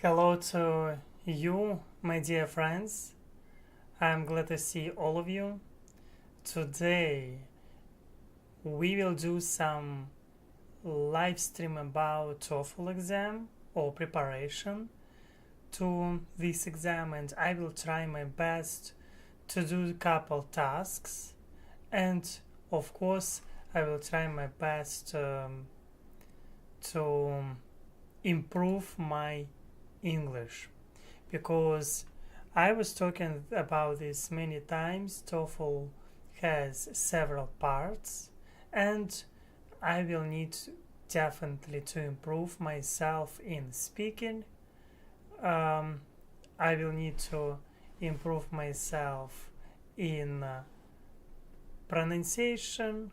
Hello to you, my dear friends. I'm glad to see all of you. Today we will do some live stream about TOEFL exam or preparation to this exam, and I will try my best to do a couple tasks, and of course I will try my best to improve my English, because I was talking about this many times. TOEFL has several parts, and I will need definitely to improve myself in speaking. I will need to improve myself in pronunciation.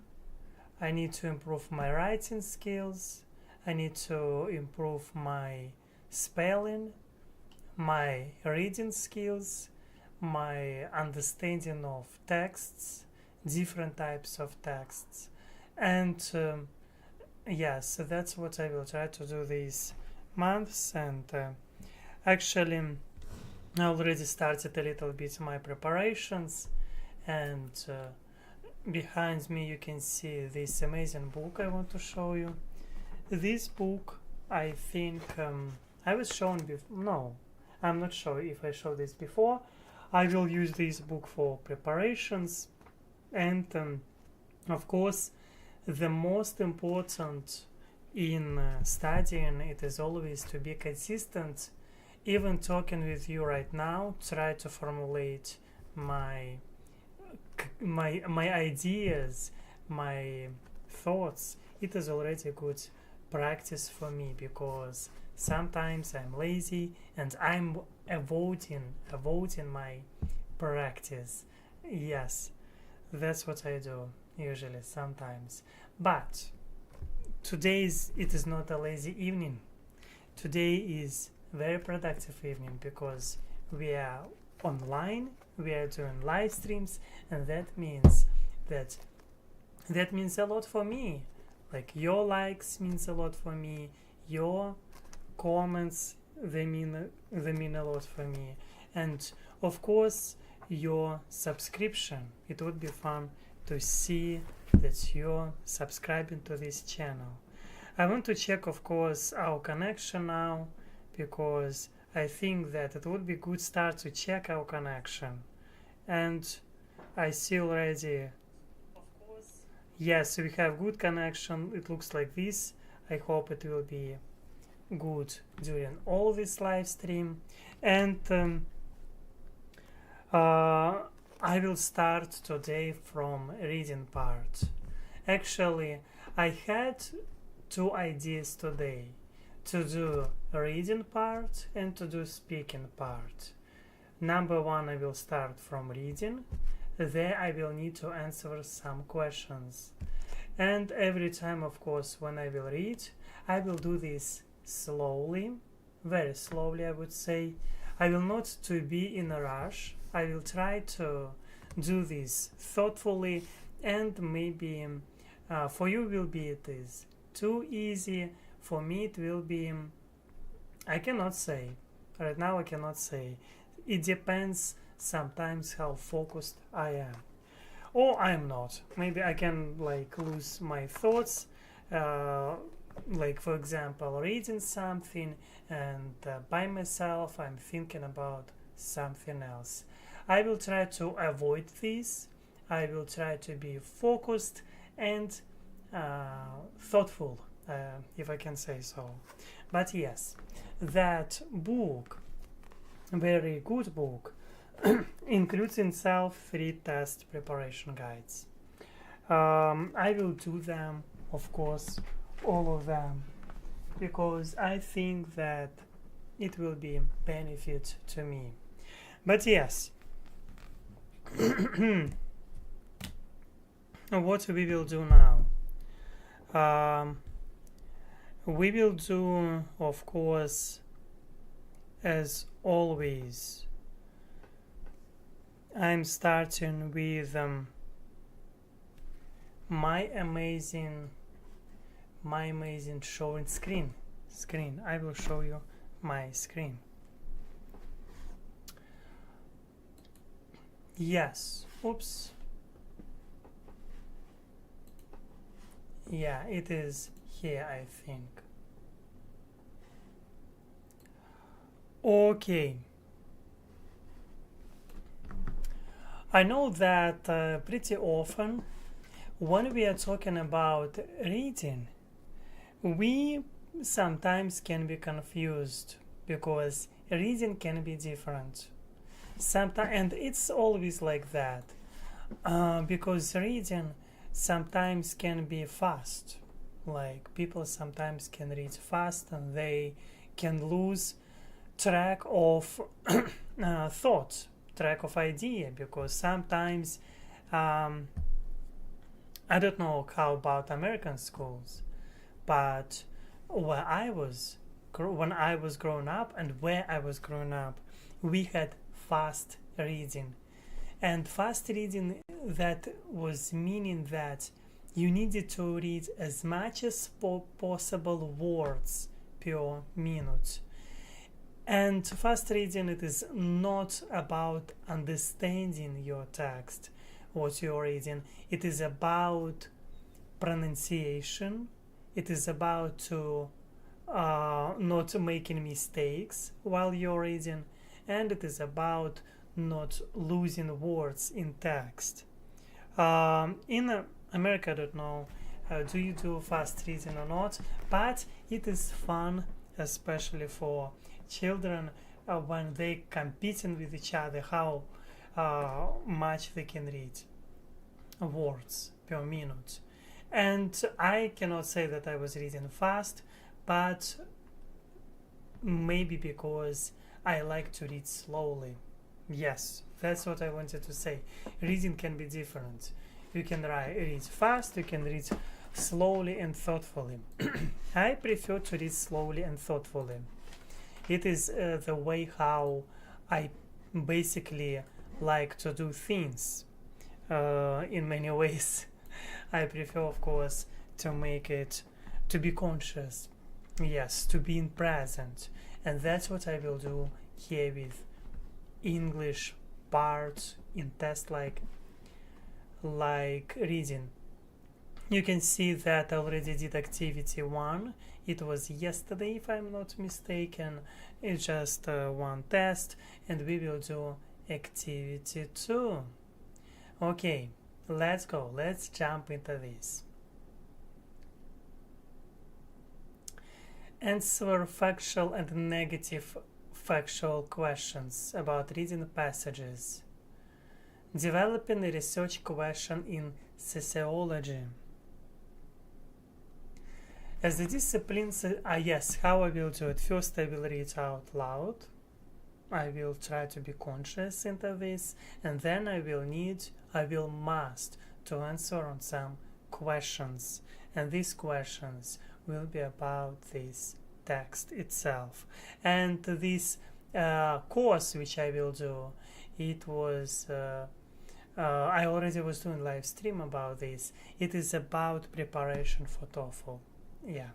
I need to improve my writing skills. I need to improve my spelling, my reading skills, my understanding of texts, different types of texts, and so that's what I will try to do these months. And actually I already started a little bit my preparations, and behind me you can see this amazing book I want to show you. This book, I think I was shown before. No, I'm not sure if I showed this before. I will use this book for preparations, and of course the most important in studying, it is always to be consistent. Even talking with you right now, try to formulate my ideas, my thoughts. It is already a good practice for me, because sometimes I'm lazy and I'm avoiding my practice. Yes, that's what I do usually sometimes. But it is not a lazy evening. Today is very productive evening, because we are online, we are doing live streams, and that means a lot for me. Like, your likes means a lot for me, your comments, they mean a lot for me, and of course your subscription. It would be fun to see that you're subscribing to this channel. I want to check, of course, our connection now, because I think that it would be good start to check our connection. And I see already, yes, we have good connection. It looks like this. I hope it will be good during all this live stream. And I will start today from reading part. Actually, I had two ideas today, to do reading part and to do speaking part. Number one, I will start from reading. There I will need to answer some questions. And every time, of course, when I will read, I will do this slowly, very slowly I would say. I will not to be in a rush. I will try to do this thoughtfully, and maybe for you will be it is too easy. For me it will be, I cannot say. Right now I cannot say. It depends sometimes how focused I am. Or I am not. Maybe I can lose my thoughts. For example, reading something, and by myself I'm thinking about something else. I will try to avoid this. I will try to be focused and thoughtful, if I can say so. But yes, that book, very good book, includes in itself 3 test preparation guides. I will do them, of course, all of them, because I think that it will be a benefit to me. But yes, what we will do now? We will do, of course, as always, I'm starting with my amazing showing screen. I will show you my screen. Yes. Oops. Yeah, it is here, I think. Okay. I know that pretty often when we are talking about reading, we sometimes can be confused because reading can be different. Sometimes, and it's always like that, because reading sometimes can be fast. Like people sometimes can read fast and they can lose track of thoughts, track of idea, because sometimes I don't know how about American schools, but where I was when I was growing up and where I was growing up, we had fast reading. And fast reading, that was meaning that you needed to read as much as possible words per minute. And fast reading, it is not about understanding your text, what you're reading. It is about pronunciation. It is about to not making mistakes while you're reading, and it is about not losing words in text. In America, I don't know, do you do fast reading or not? But it is fun, especially for children, when they competing with each other, how much they can read words per minute. And I cannot say that I was reading fast, but maybe because I like to read slowly. Yes, that's what I wanted to say. Reading can be different. You can read fast, you can read slowly and thoughtfully. I prefer to read slowly and thoughtfully. It is the way how I basically like to do things in many ways. I prefer, of course, to make it, to be conscious, yes, to be in present. And that's what I will do here with English parts in test like reading. You can see that I already did activity 1. It was yesterday, if I'm not mistaken. It's just one test, and we will do activity 2. Okay, let's go. Let's jump into this. Answer factual and negative factual questions about reading passages. Developing a research question in sociology. As the discipline, yes, how I will do it. First, I will read out loud. I will try to be conscious into this, and then I must to answer on some questions, and these questions will be about this text itself. And this course which I will do, it was I already was doing live stream about this. It is about preparation for TOEFL. Yeah.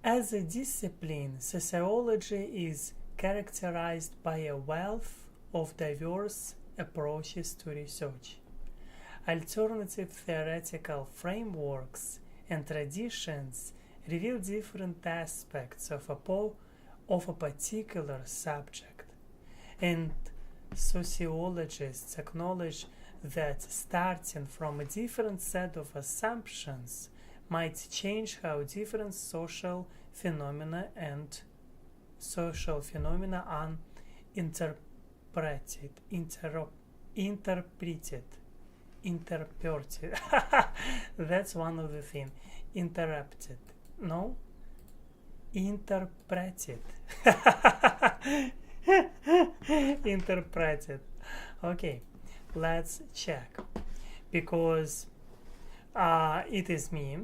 As a discipline, sociology is characterized by a wealth of diverse approaches to research. Alternative theoretical frameworks and traditions reveal different aspects of a particular subject, and sociologists acknowledge that starting from a different set of assumptions might change how different social phenomena are interpreted. That's one of the things. Interrupted. No? Interpreted. Interpreted. Okay, let's check. Because it is me.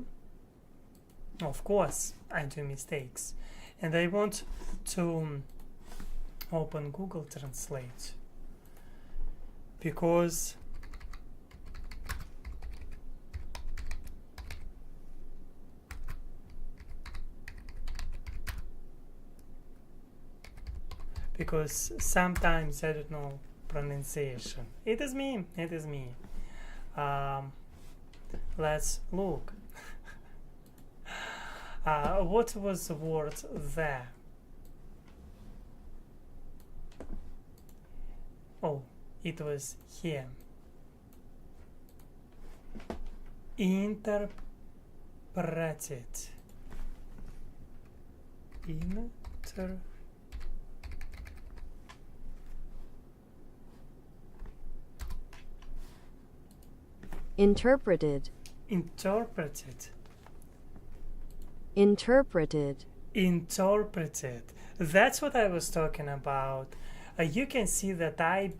Of course, I do mistakes. And I want to open Google Translate. Because because sometimes I don't know pronunciation. It is me. Let's look. What was the word there? Oh, it was here. Interpreted. Interpreted. Interpreted. Interpreted. Interpreted. That's what I was talking about. You can see that I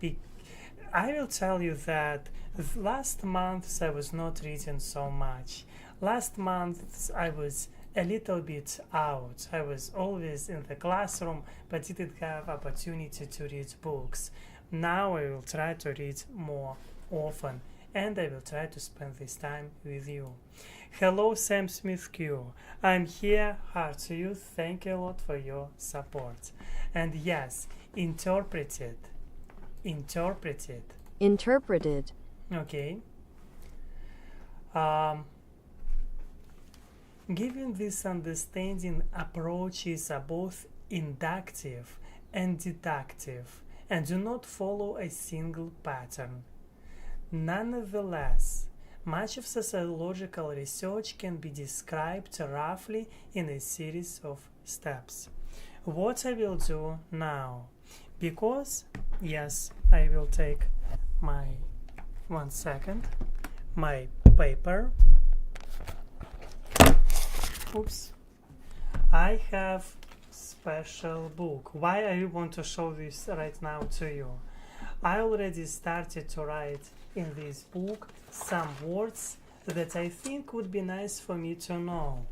will tell you that last month I was not reading so much. Last month I was a little bit out. I was always in the classroom but didn't have opportunity to read books. Now I will try to read more often and I will try to spend this time with you. Hello, Sam Smith Q. I'm here, heart to you. Thank you a lot for your support. And yes, interpreted. Interpreted. Interpreted. Okay. Given this understanding, approaches are both inductive and deductive and do not follow a single pattern. Nonetheless, much of sociological research can be described roughly in a series of steps. What I will do now, because, yes, I will take my, my paper. Oops. I have special book. Why I want to show this right now to you? I already started to write in this book some words that I think would be nice for me to know.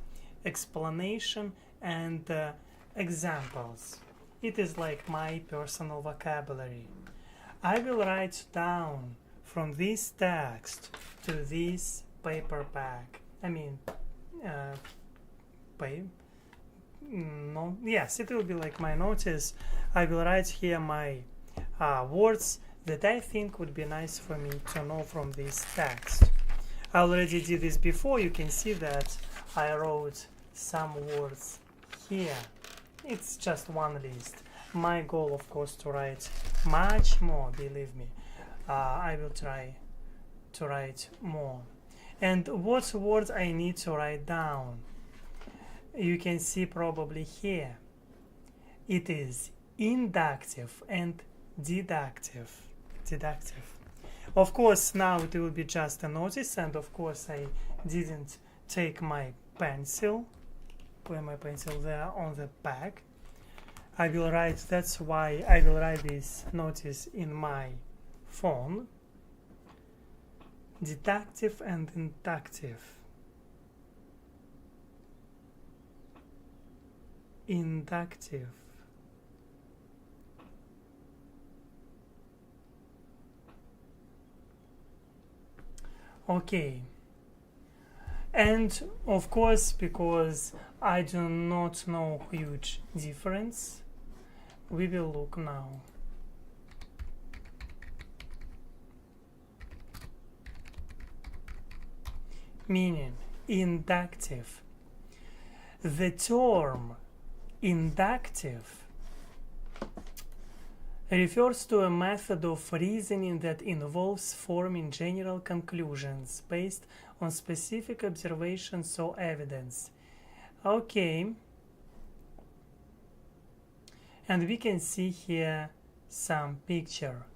Explanation and examples. It is like my personal vocabulary. I will write down from this text to this paperback. Yes, it will be like my notice. I will write here my words that I think would be nice for me to know from this text. I already did this before. You can see that I wrote some words here. It's just one list. My goal, of course, to write much more, believe me. I will try to write more. And what words I need to write down? You can see probably here. It is inductive and deductive. Of course, now it will be just a notice, and of course I didn't take my pencil. Put my pencil there on the back. I will write, that's why I will write this notice in my phone. Deductive and inductive. Inductive. Okay. And of course, because I do not know huge difference, we will look now. Meaning, inductive. The term inductive refers to a method of reasoning that involves forming general conclusions based on specific observations or evidence. Okay. And we can see here some picture.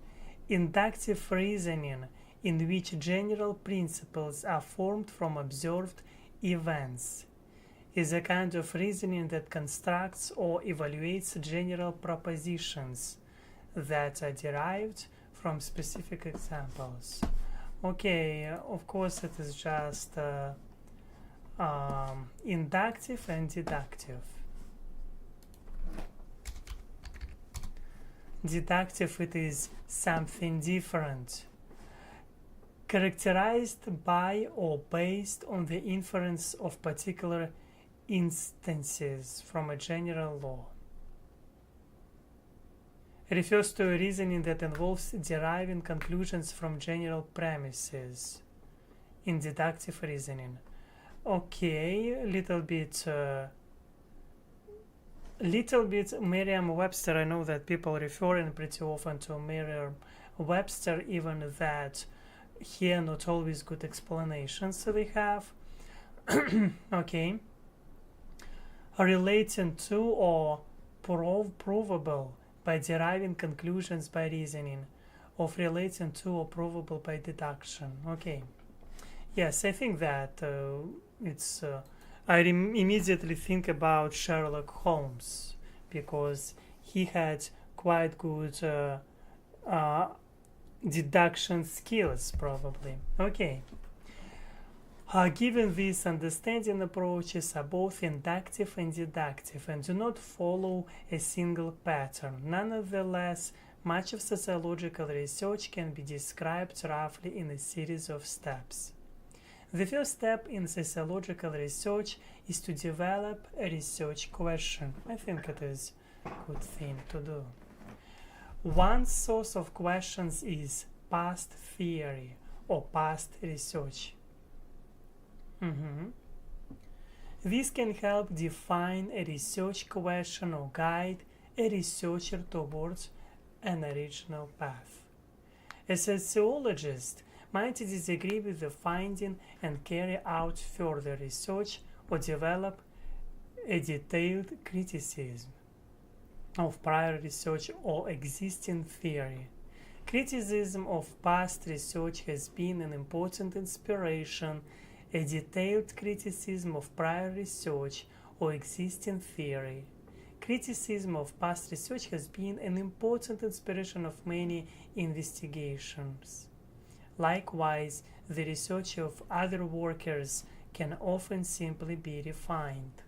Inductive reasoning, in which general principles are formed from observed events, is a kind of reasoning that constructs or evaluates general propositions that are derived from specific examples. Okay, of course it is just inductive and deductive. Deductive, it is something different, characterized by or based on the inference of particular instances from a general law. refers to reasoning that involves deriving conclusions from general premises in deductive reasoning. Okay, little bit Merriam-Webster. I know that people referring pretty often to Merriam-Webster, even that here not always good explanations they have. Okay, relating to or provable by deriving conclusions by reasoning, of relating to or provable by deduction. Okay, yes, I think that it's I immediately think about Sherlock Holmes, because he had quite good deduction skills, probably. Okay. Given these understanding approaches are both inductive and deductive and do not follow a single pattern. Nonetheless, much of sociological research can be described roughly in a series of steps. The first step in sociological research is to develop a research question. I think it is a good thing to do. One source of questions is past theory or past research. This can help define a research question or guide a researcher towards an original path. A sociologist might disagree with the finding and carry out further research or develop a detailed criticism of prior research or existing theory. Criticism of past research has been an important inspiration. A detailed criticism of prior research or existing theory. Criticism of past research has been an important inspiration of many investigations. Likewise, the research of other workers can often simply be refined.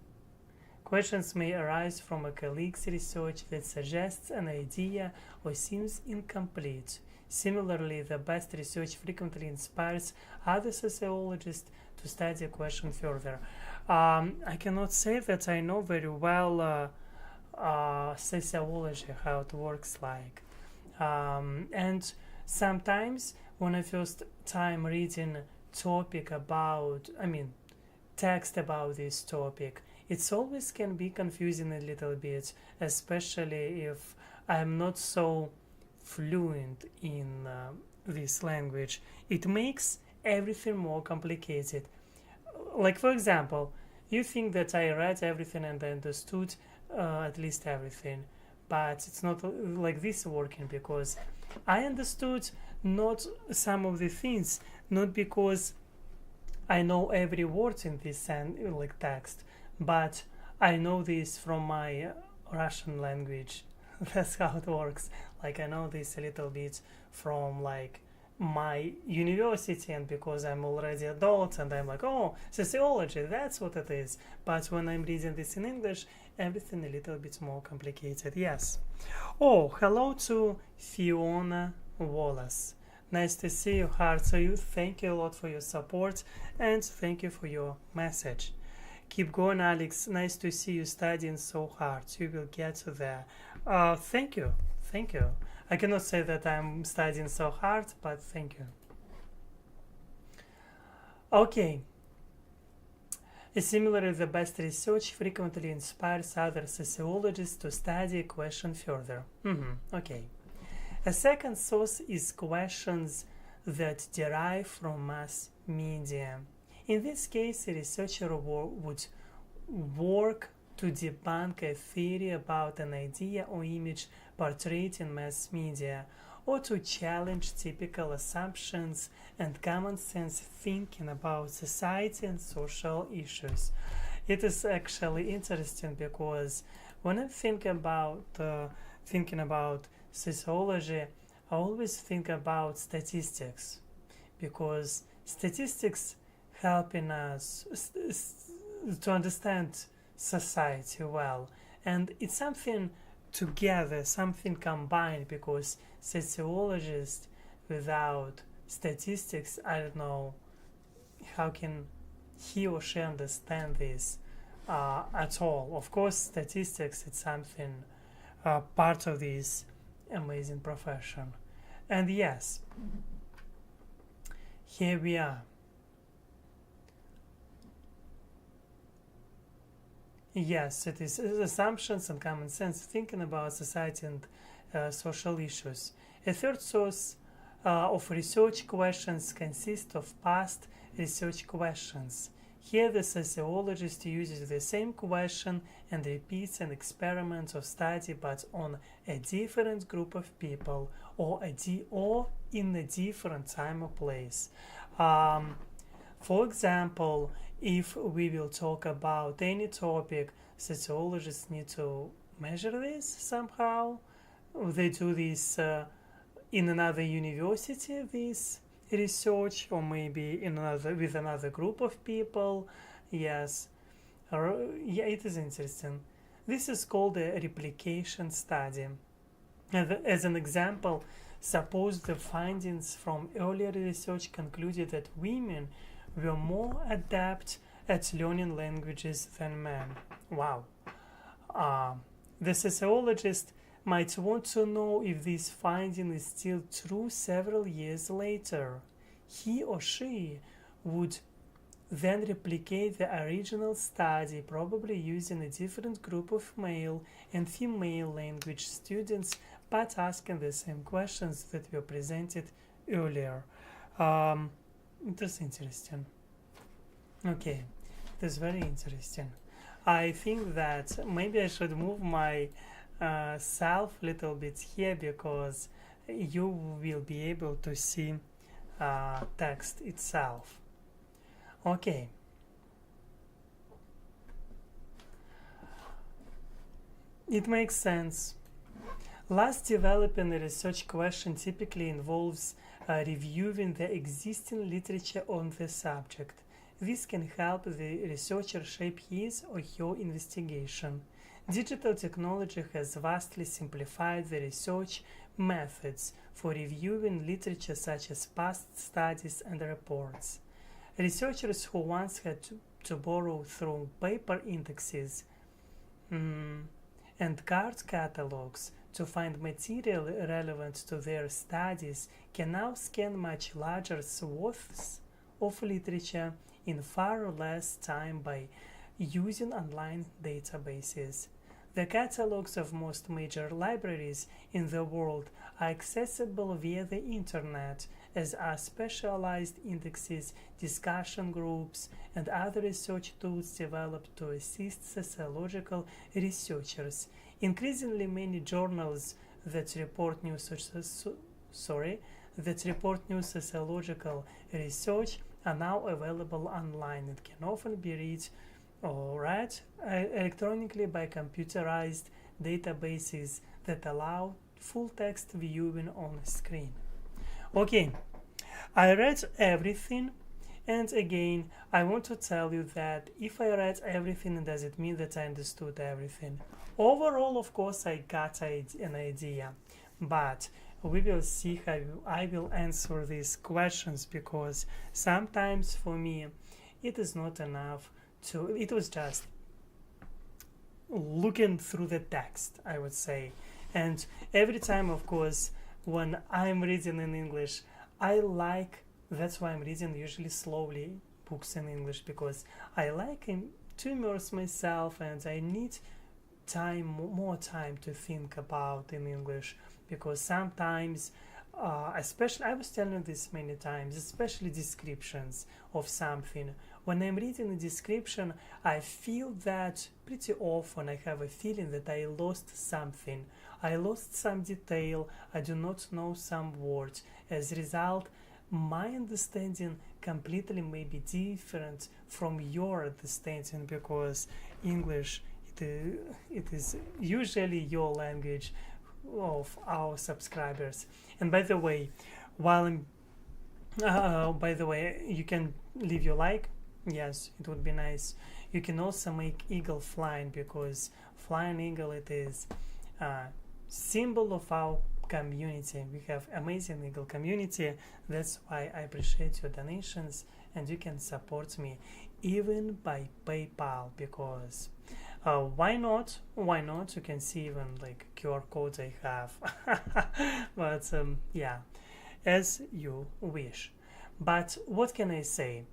Questions may arise from a colleague's research that suggests an idea or seems incomplete. Similarly, the best research frequently inspires other sociologists to study a question further. I cannot say that I know very well sociology, how it works like. And sometimes when I first time reading text about this topic, it always can be confusing a little bit, especially if I'm not so fluent in this language. It makes everything more complicated. Like, for example, you think that I read everything and I understood at least everything, but it's not like this working, because I understood not some of the things, not because I know every word in this text, but I know this from my Russian language. That's how it works. Like, I know this a little bit from like my university, and because I'm already adult and I'm like, oh, sociology, that's what it is. But when I'm reading this in English, everything a little bit more complicated. Yes. Oh, hello to Fiona Wallace. Nice to see you, hearts. So you, thank you a lot for your support and thank you for your message. Keep going, Aleks. Nice to see you studying so hard. You will get there. Thank you. Thank you. I cannot say that I'm studying so hard, but thank you. Okay. Similarly, the best research frequently inspires other sociologists to study a question further. Okay. A second source is questions that derive from mass media. In this case, a researcher would work to debunk a theory about an idea or image portrayed in mass media, or to challenge typical assumptions and common sense thinking about society and social issues. It is actually interesting because when I think about thinking about sociology, I always think about statistics, because statistics helping us to understand society well, and it's something together, something combined, because sociologists without statistics, I don't know how can he or she understand this at all. Of course, statistics, it's something part of this amazing profession. And yes, here we are. Yes, it is assumptions and common sense thinking about society and social issues. A third source of research questions consists of past research questions. Here, the sociologist uses the same question and repeats an experiment of study but on a different group of people or in a different time or place. For example, if we will talk about any topic, sociologists need to measure this somehow. They do this in another university, this research, or maybe with another group of people. Yes, yeah, it is interesting. This is called a replication study. And as an example, suppose the findings from earlier research concluded that women were more adept at learning languages than men. Wow. The sociologist might want to know if this finding is still true several years later. He or she would then replicate the original study, probably using a different group of male and female language students, but asking the same questions that were presented earlier. That's interesting. Okay, that's very interesting. I think that maybe I should move my self little bit here because you will be able to see text itself. Okay. It makes sense. Last developing a research question typically involves reviewing the existing literature on the subject. This can help the researcher shape his or her investigation. Digital technology has vastly simplified the research methods for reviewing literature such as past studies and reports. Researchers who once had to borrow through paper indexes and card catalogs to find material relevant to their studies can now scan much larger swaths of literature in far less time by using online databases. The catalogs of most major libraries in the world are accessible via the internet, as are specialized indexes, discussion groups, and other research tools developed to assist sociological researchers. Increasingly many journals that report new sociological research are now available online and can often be read or read electronically by computerized databases that allow full text viewing on a screen. Okay, I read everything, and again, I want to tell you that if I read everything, does it mean that I understood everything? Overall, of course, I got an idea, but we will see how I will answer these questions, because sometimes for me it is not enough it was just looking through the text, I would say. And every time, of course, when I'm reading in English, that's why I'm reading usually slowly books in English, because I like to immerse myself and I need more time to think about in English, because sometimes especially, I was telling this many times, especially descriptions of something. When I'm reading a description, I feel that pretty often I have a feeling that I lost something. I lost some detail, I do not know some words. As a result, my understanding completely may be different from your understanding, because English, it is usually your language of our subscribers. And by the way, you can leave your like. Yes, it would be nice. You can also make eagle flying, because flying eagle, it is a symbol of our community. We have amazing eagle community. That's why I appreciate your donations, and you can support me even by PayPal, because Why not? Why not? You can see even like QR codes I have. But yeah, as you wish. But what can I say?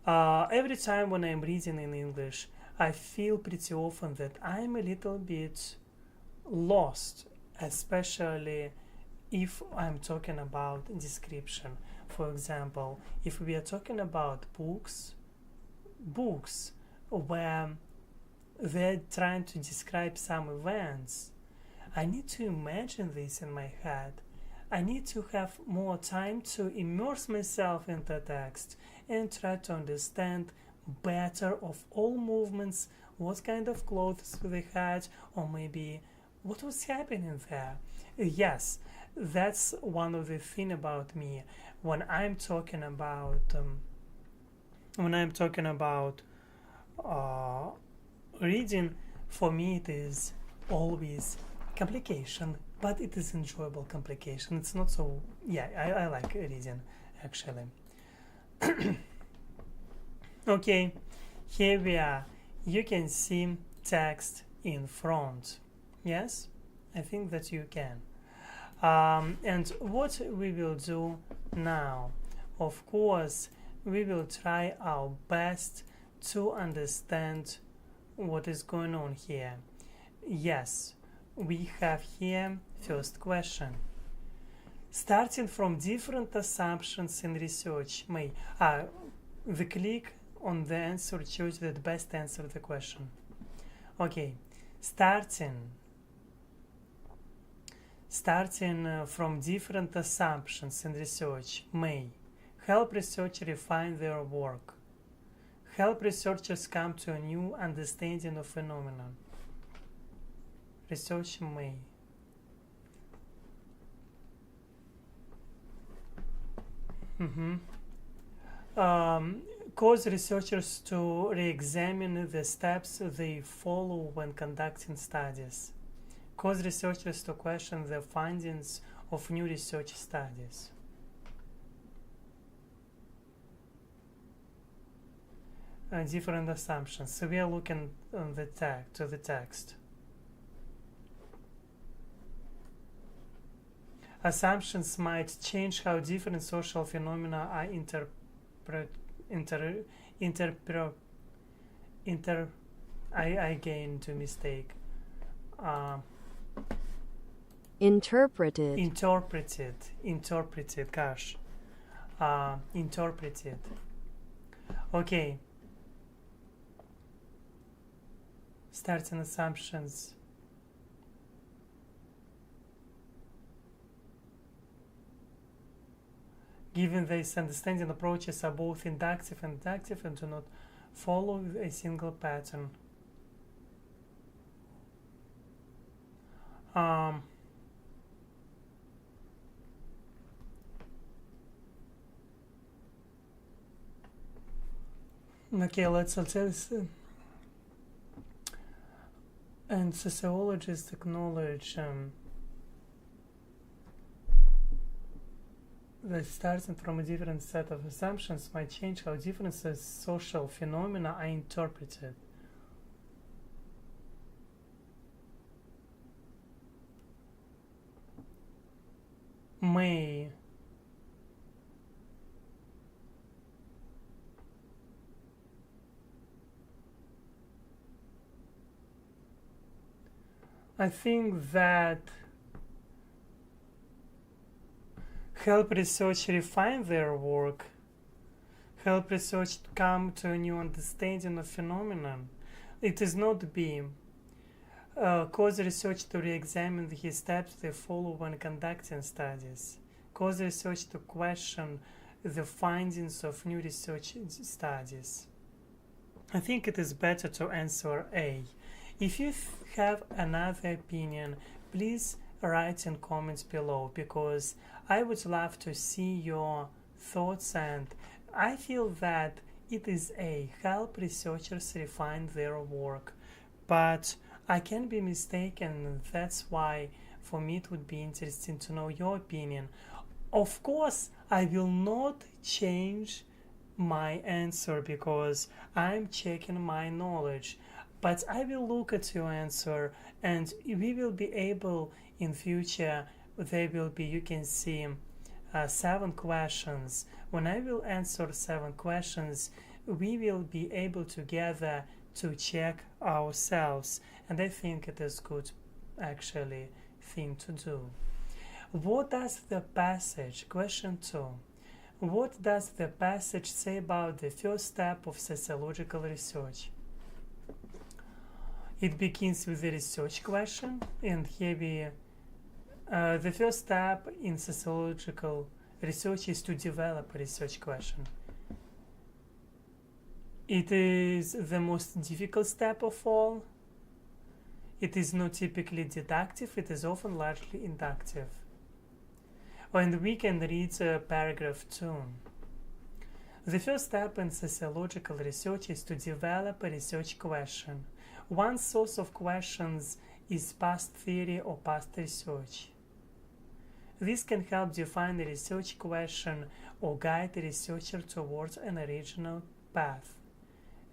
Every time when I'm reading in English, I feel pretty often that I'm a little bit lost, especially if I'm talking about description. For example, if we are talking about books where they're trying to describe some events, I need to imagine this in my head. I need to have more time to immerse myself in the text and try to understand better of all movements, what kind of clothes they had, or maybe what was happening there. Yes, that's one of the thing about me when I'm talking about uh, reading. For me, it is always complication, but it is enjoyable complication. It's not so. Yeah, I like reading actually. Okay, here we are. You can see text in front. Yes, I think that you can. And what we will do now, of course, we will try our best to understand what is going on here. Yes, we have here first question. Starting from different assumptions in research, the click on the answer choose the best answer to the question. Okay, starting from different assumptions in research may help researchers refine their work, help researchers come to a new understanding of phenomenon. Research may. Cause researchers to re-examine the steps they follow when conducting studies. Cause researchers to question the findings of new research studies. Different assumptions. So we are looking on the to the text. Assumptions might change how different social phenomena are I gained a mistake. Interpreted. Interpreted, gosh. Interpreted. Okay. Starting assumptions. Given this understanding, approaches are both inductive and deductive and do not follow a single pattern. Okay, let's this. And sociologists acknowledge that starting from a different set of assumptions might change how different social phenomena are interpreted. May. I think that help research refine their work, help research come to a new understanding of phenomenon. It is not be cause research to re-examine the steps they follow when conducting studies, cause research to question the findings of new research studies. I think it is better to answer A. If you have another opinion, please write in comments below, because I would love to see your thoughts, and I feel that it is A, help researchers refine their work, but I can be mistaken. That's why for me it would be interesting to know your opinion. Of course, I will not change my answer because I'm checking my knowledge. But I will look at your answer, and we will be able in future, there will be, you can see, 7 questions. When I will answer 7 questions, we will be able together to check ourselves, and I think it is good actually thing to do. What does the passage, question 2, what does the passage say about the first step of sociological research? It begins with a research question, and here we the first step in sociological research is to develop a research question. It is the most difficult step of all. It is not typically deductive, it is often largely inductive. And we can read paragraph 2. The first step in sociological research is to develop a research question. One source of questions is past theory or past research. This can help define a research question or guide a researcher towards an original path.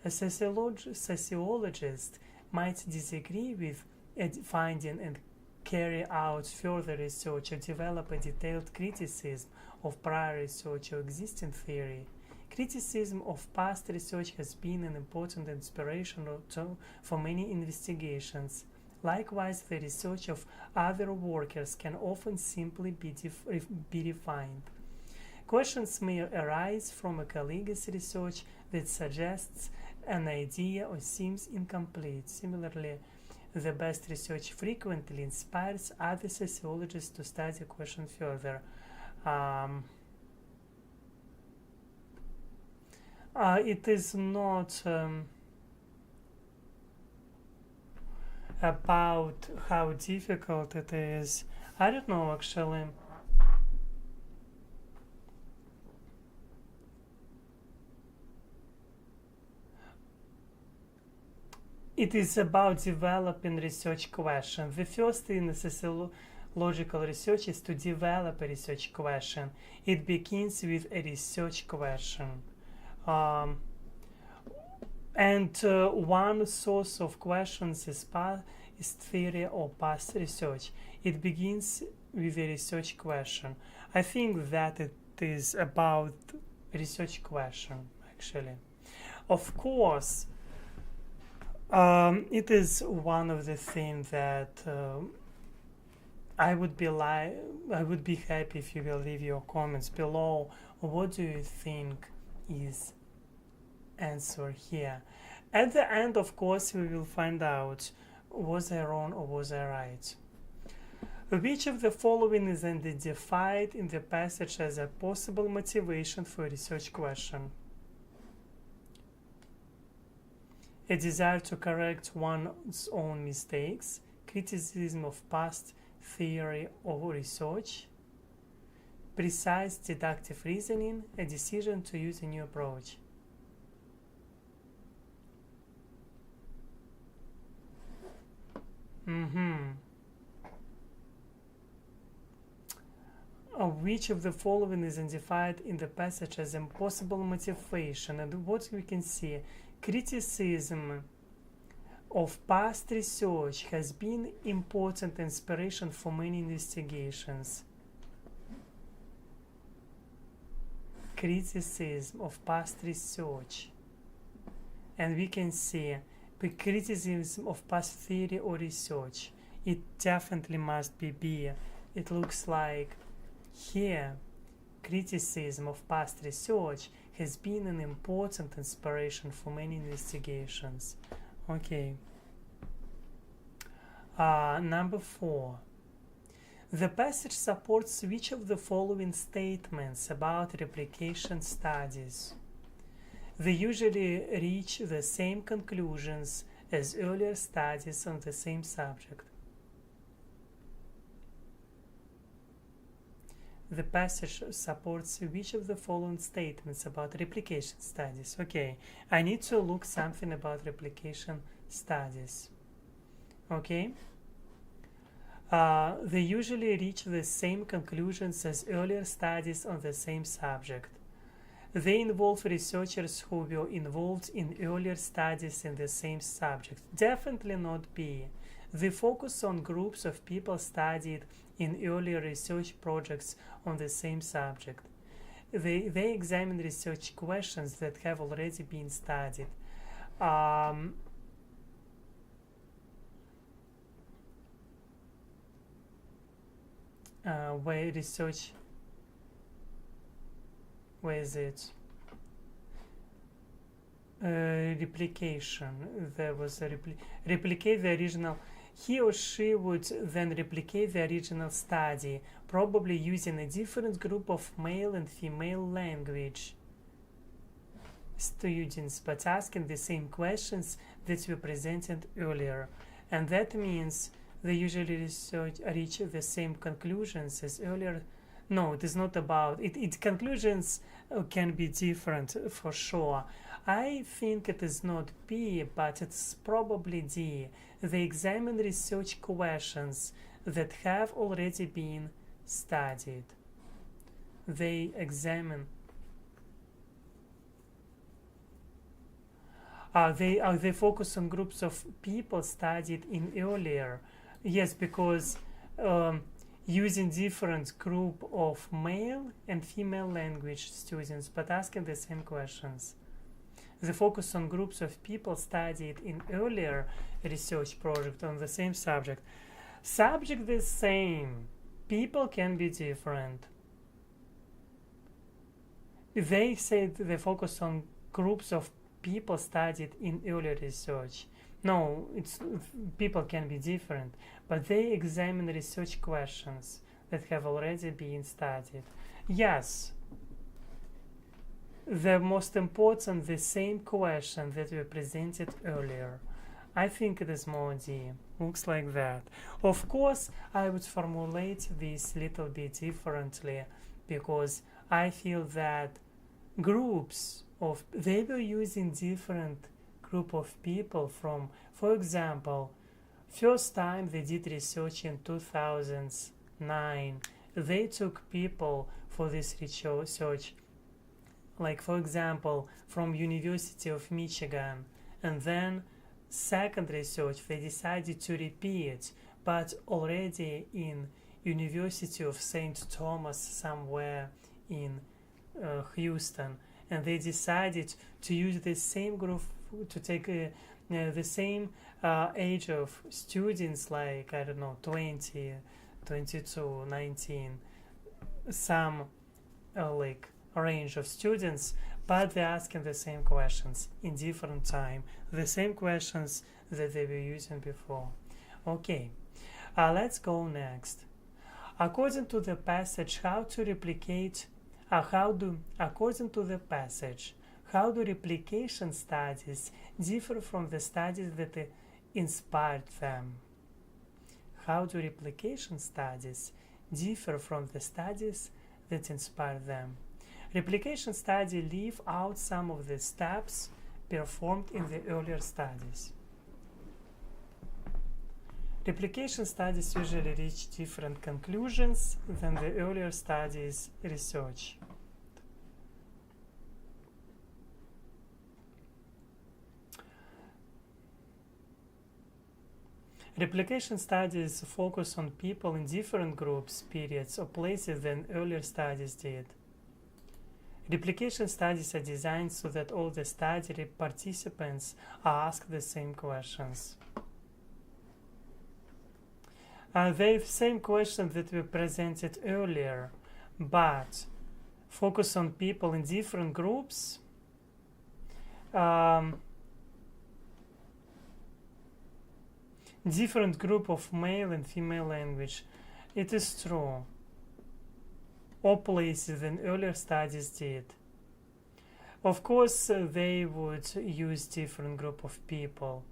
A sociologist might disagree with a finding and carry out further research or develop a detailed criticism of prior research or existing theory. Criticism of past research has been an important inspiration for many investigations. Likewise, the research of other workers can often simply be refined. Questions may arise from a colleague's research that suggests an idea or seems incomplete. Similarly, the best research frequently inspires other sociologists to study a question further. It is not about how difficult it is. I don't know actually. It is about developing research questions. The first thing in sociological research is to develop a research question. It begins with a research question. One source of questions is theory or past research. It begins with a research question. I think that it is about research question, actually. Of course, it is one of the things that I would be happy if you will leave your comments below. What do you think is answer here? At the end, of course, we will find out was I wrong or was I right. Which of the following is identified in the passage as a possible motivation for a research question? A desire to correct one's own mistakes, criticism of past theory or research, precise deductive reasoning, a decision to use a new approach. Which of the following is identified in the passage as a possible motivation? And what we can see, criticism of past research has been important inspiration for many investigations. Criticism of past research. And we can see the criticism of past theory or research. It definitely must be B. It looks like here criticism of past research has been an important inspiration for many investigations. Okay. Number 4. The passage supports which of the following statements about replication studies? They usually reach the same conclusions as earlier studies on the same subject. The passage supports which of the following statements about replication studies? Okay, I need to look something about replication studies. Okay. They usually reach the same conclusions as earlier studies on the same subject. They involve researchers who were involved in earlier studies in the same subject. Definitely not B. They focus on groups of people studied in earlier research projects on the same subject. They examine research questions that have already been studied. Where research, where is it? Replication. There was a replicate the original. He or she would then replicate the original study, probably using a different group of male and female language students, but asking the same questions that were presented earlier. And that means they usually reach the same conclusions as earlier. No, it is not about it. Its conclusions can be different for sure. I think it is not B, but it's probably D. They examine research questions that have already been studied. They examine. They focus on groups of people studied in earlier. Yes, because using different group of male and female language students, but asking the same questions. They focus on groups of people studied in earlier research project on the same subject. Subject the same. People can be different. They say they focus on groups of people studied in earlier research. No, people can be different, but they examine research questions that have already been studied. Yes, the most important, the same question that we presented earlier. I think it is more D. Looks like that. Of course, I would formulate this a little bit differently because I feel that groups of, they were using different group of people from, for example, first time they did research in 2009, they took people for this research, like for example, from University of Michigan, and then second research they decided to repeat, but already in University of St. Thomas somewhere in Houston, and they decided to use the same group to take the same age of students, like I don't know, 20, 22, 19, some like range of students, but they're asking the same questions in different time, the same questions that they were using before. Okay, let's go next. According to the passage, according to the passage, how do replication studies differ from the studies that inspired them? How do replication studies differ from the studies that inspired them? Replication studies leave out some of the steps performed in the earlier studies. Replication studies usually reach different conclusions than the earlier studies research. Replication studies focus on people in different groups, periods, or places than earlier studies did. Replication studies are designed so that all the study participants are asked the same questions. The same questions that we presented earlier, but focus on people in different groups. Different group of male and female language. It is true. All places than earlier studies did. Of course, they would use different group of people.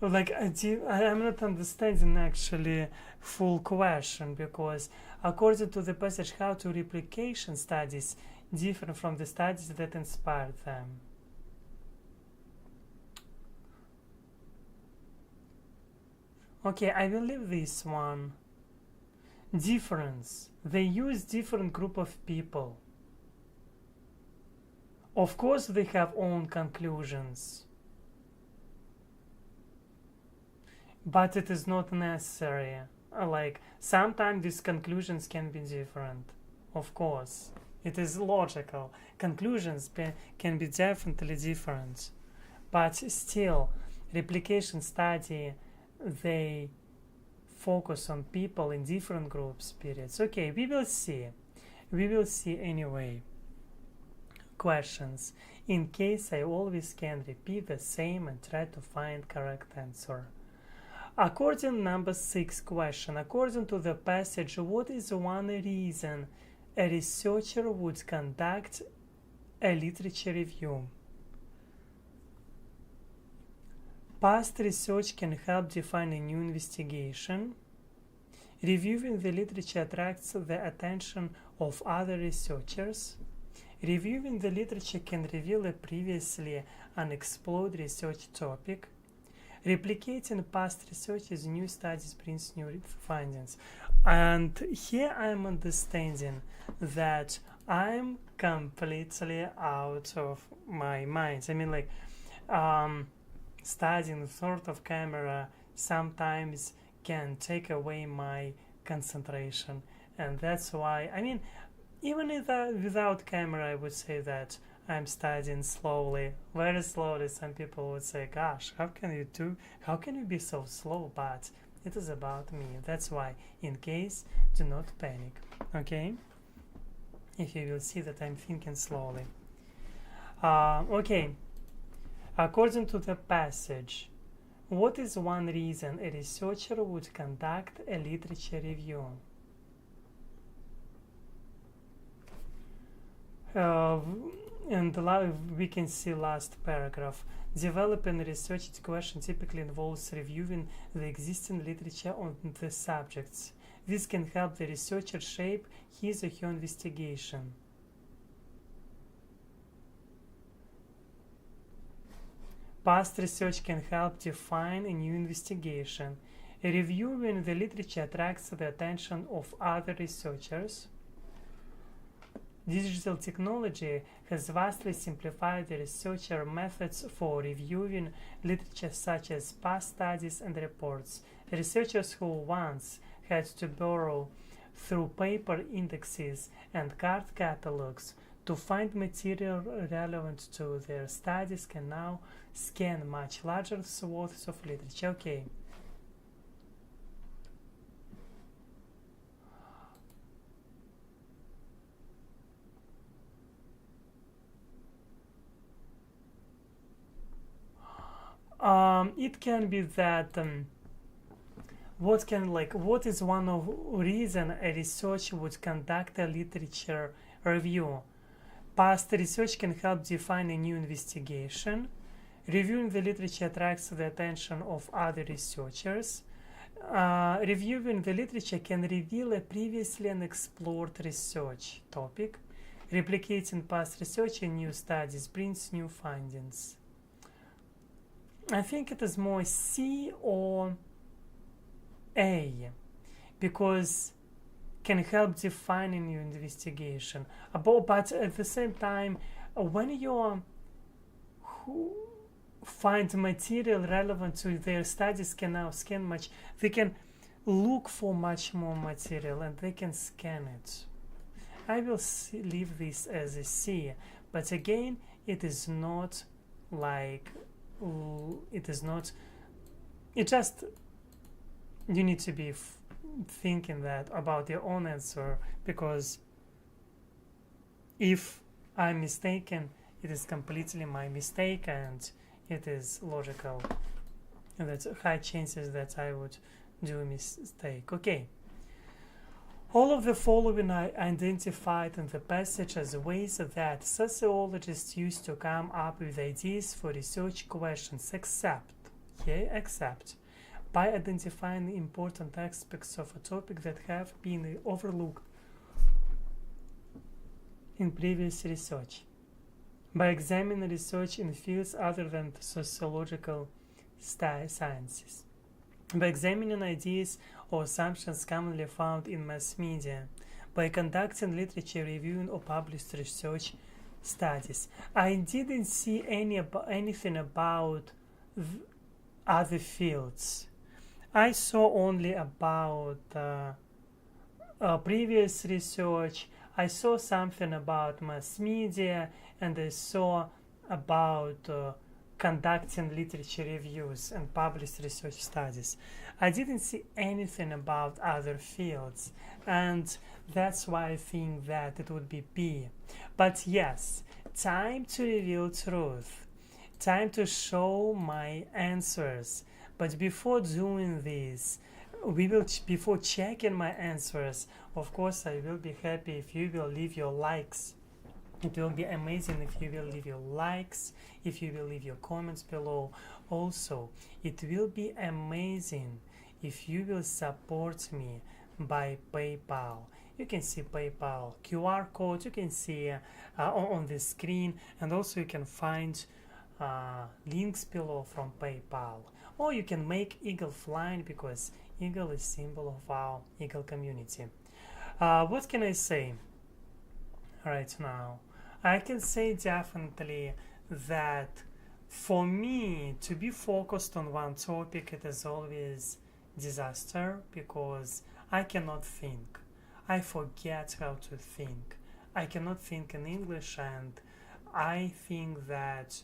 Like I'm not understanding actually full question, because according to the passage, how do replication studies differ from the studies that inspired them? Okay, I will leave this one. Difference. They use different group of people. Of course, they have own conclusions. But it is not necessary. Like, sometimes these conclusions can be different. Of course. It is logical. Conclusions can be definitely different. But still, replication study, they focus on people in different groups, periods. Okay, we will see. We will see anyway. Questions. In case I always can repeat the same and try to find correct answer. According number 6 question, according to the passage, what is one reason a researcher would conduct a literature review? Past research can help define a new investigation. Reviewing the literature attracts the attention of other researchers. Reviewing the literature can reveal a previously unexplored research topic. Replicating past research as new studies brings new findings. And here I'm understanding that I'm completely out of my mind. I mean, like, studying sort of camera sometimes can take away my concentration. And that's why, I mean, even without camera, I would say that I'm studying slowly, very slowly. Some people would say, gosh, how can you be so slow? But it is about me. That's why, in case, do not panic, okay? If you will see that I'm thinking slowly. Okay, according to the passage, what is one reason a researcher would conduct a literature review? And we can see last paragraph. Developing a research question typically involves reviewing the existing literature on the subjects. This can help the researcher shape his or her investigation. Past research can help define a new investigation. Reviewing the literature attracts the attention of other researchers. Digital technology has vastly simplified the researcher methods for reviewing literature such as past studies and reports. Researchers who once had to burrow through paper indexes and card catalogs to find material relevant to their studies can now scan much larger swaths of literature. Okay. It can be that what is one of reason a researcher would conduct a literature review? Past research can help define a new investigation. Reviewing the literature attracts the attention of other researchers. Reviewing the literature can reveal a previously unexplored research topic. Replicating past research in new studies brings new findings. I think it is more C or A, because can help defining your investigation. But at the same time, when you find material relevant to their studies can now scan much, they can look for much more material and they can scan it. I will leave this as a C, but again, it is not like it just, you need to be thinking that about your own answer, because if I'm mistaken, it is completely my mistake and it is logical, and that's high chances that I would do a mistake. Okay. All of the following are identified in the passage as ways that sociologists use to come up with ideas for research questions, except by identifying important aspects of a topic that have been overlooked in previous research, by examining research in fields other than the sociological sciences, by examining ideas or assumptions commonly found in mass media, by conducting literature reviewing or published research studies. I didn't see anything about other fields. I saw only about previous research. I saw something about mass media, and I saw about conducting literature reviews and published research studies. I didn't see anything about other fields, and that's why I think that it would be B. But yes, time to reveal truth, time to show my answers. But before doing this, before checking my answers, of course I will be happy if you will leave your likes. It will be amazing if you will leave your likes, if you will leave your comments below. Also, it will be amazing if you will support me by PayPal. You can see PayPal QR code, you can see on the screen, and also you can find links below from PayPal. Or you can make eagle flying, because eagle is symbol of our eagle community. What can I say right now? I can say definitely that for me to be focused on one topic, it is always disaster, because I cannot think. I forget how to think. I cannot think in English, and I feel that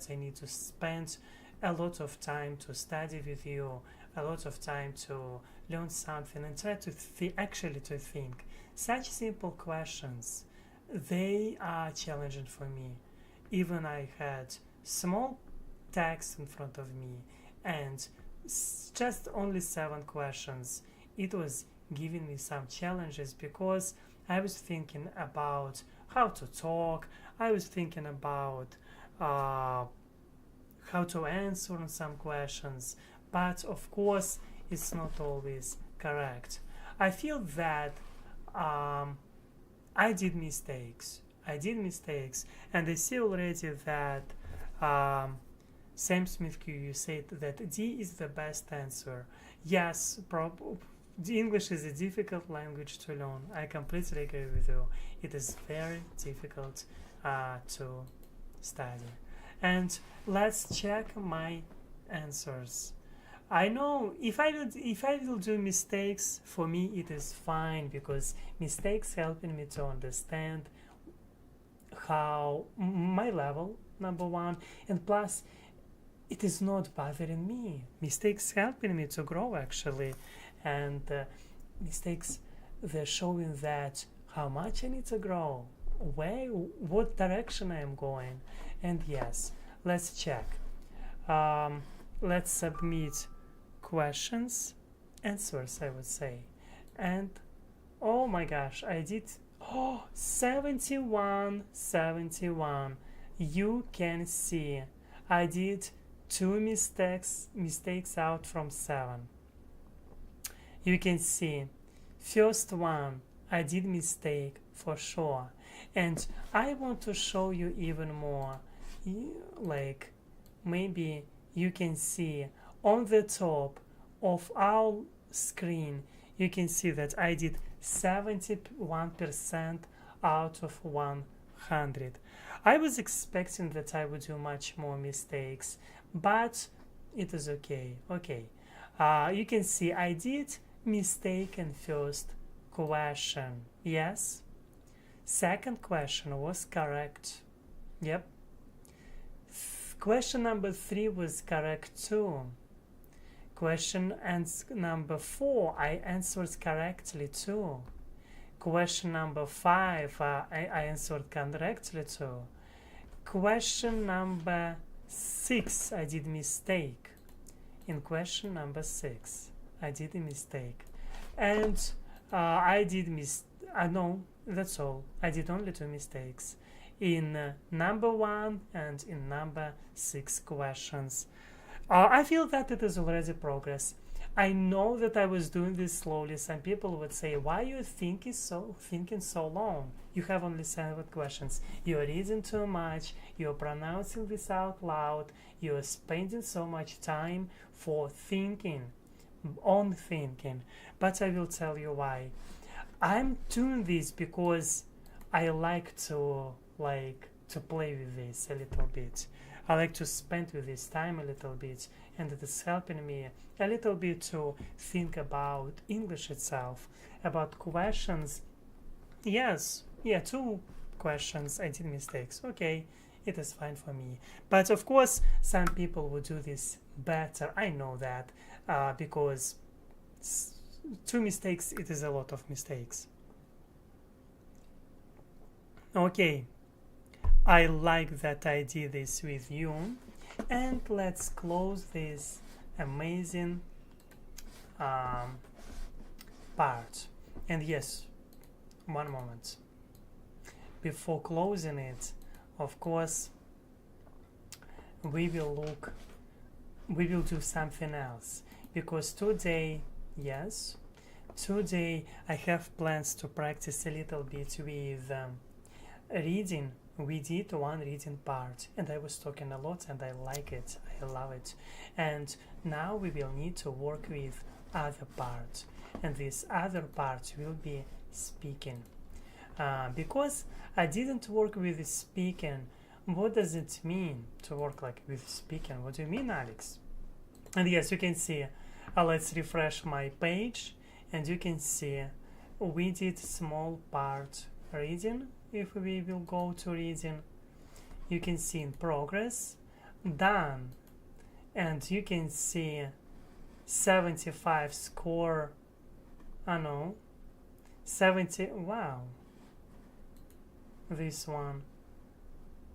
I need to spend a lot of time to study with you, a lot of time to learn something and try to actually to think. Such simple questions, they are challenging for me. Even I had small text in front of me and just only 7 questions. It was giving me some challenges, because I was thinking about how to talk, I was thinking about how to answer on some questions, but of course it's not always correct. I feel that I did mistakes, and I see already that Sam Smith Q, you said that D is the best answer. Yes, the English is a difficult language to learn. I completely agree with you. It is very difficult to study. And let's check my answers. I know if I will do mistakes, for me it is fine, because mistakes helping me to understand how my level, number one, and plus it is not bothering me. Mistakes helping me to grow, actually, and mistakes, they're showing that how much I need to grow, what direction I am going. And yes, let's check. Let's submit questions, answers, I would say. And oh my gosh, I did 71. You can see I did 2 mistakes out from 7. You can see first one, I did mistake for sure, and I want to show you even more. Like, maybe you can see on the top of our screen, you can see that I did 71% out of 100. I was expecting that I would do much more mistakes, but it is okay. You can see I did mistake in first question. Yes. Second question was correct. Yep. Question number 3 was correct too. Question number 4, I answered correctly too. Question number 5, I answered correctly too. Question number 6, I did mistake. In question number 6, I did a mistake. And no, that's all. I did only 2 mistakes in number 1 and in number 6 questions. I feel that it is already progress. I know that I was doing this slowly. Some people would say, "Why you thinking so long? You have only 7 questions. You're reading too much. You're pronouncing this out loud. You're spending so much time for thinking, on thinking." But I will tell you why. I'm doing this because I like to play with this a little bit. I like to spend with this time a little bit, and it is helping me a little bit to think about English itself, about questions. Yes, yeah, 2 questions. I did mistakes. Okay, it is fine for me. But of course, some people will do this better. I know that because 2 mistakes, it is a lot of mistakes. Okay, I like that I did this with you, and let's close this amazing part. And yes, one moment before closing it, of course, we will do something else, because today, yes, today I have plans to practice a little bit with reading. We did one reading part, and I was talking a lot, and I like it. I love it. And now we will need to work with other parts, and this other part will be speaking. Because I didn't work with speaking. What does it mean to work with speaking? What do you mean, Alex? And yes, you can see. Let's refresh my page, and you can see we did small part reading. If we will go to reading, you can see in progress, done, and you can see 75 score. I know, 70. Wow, this one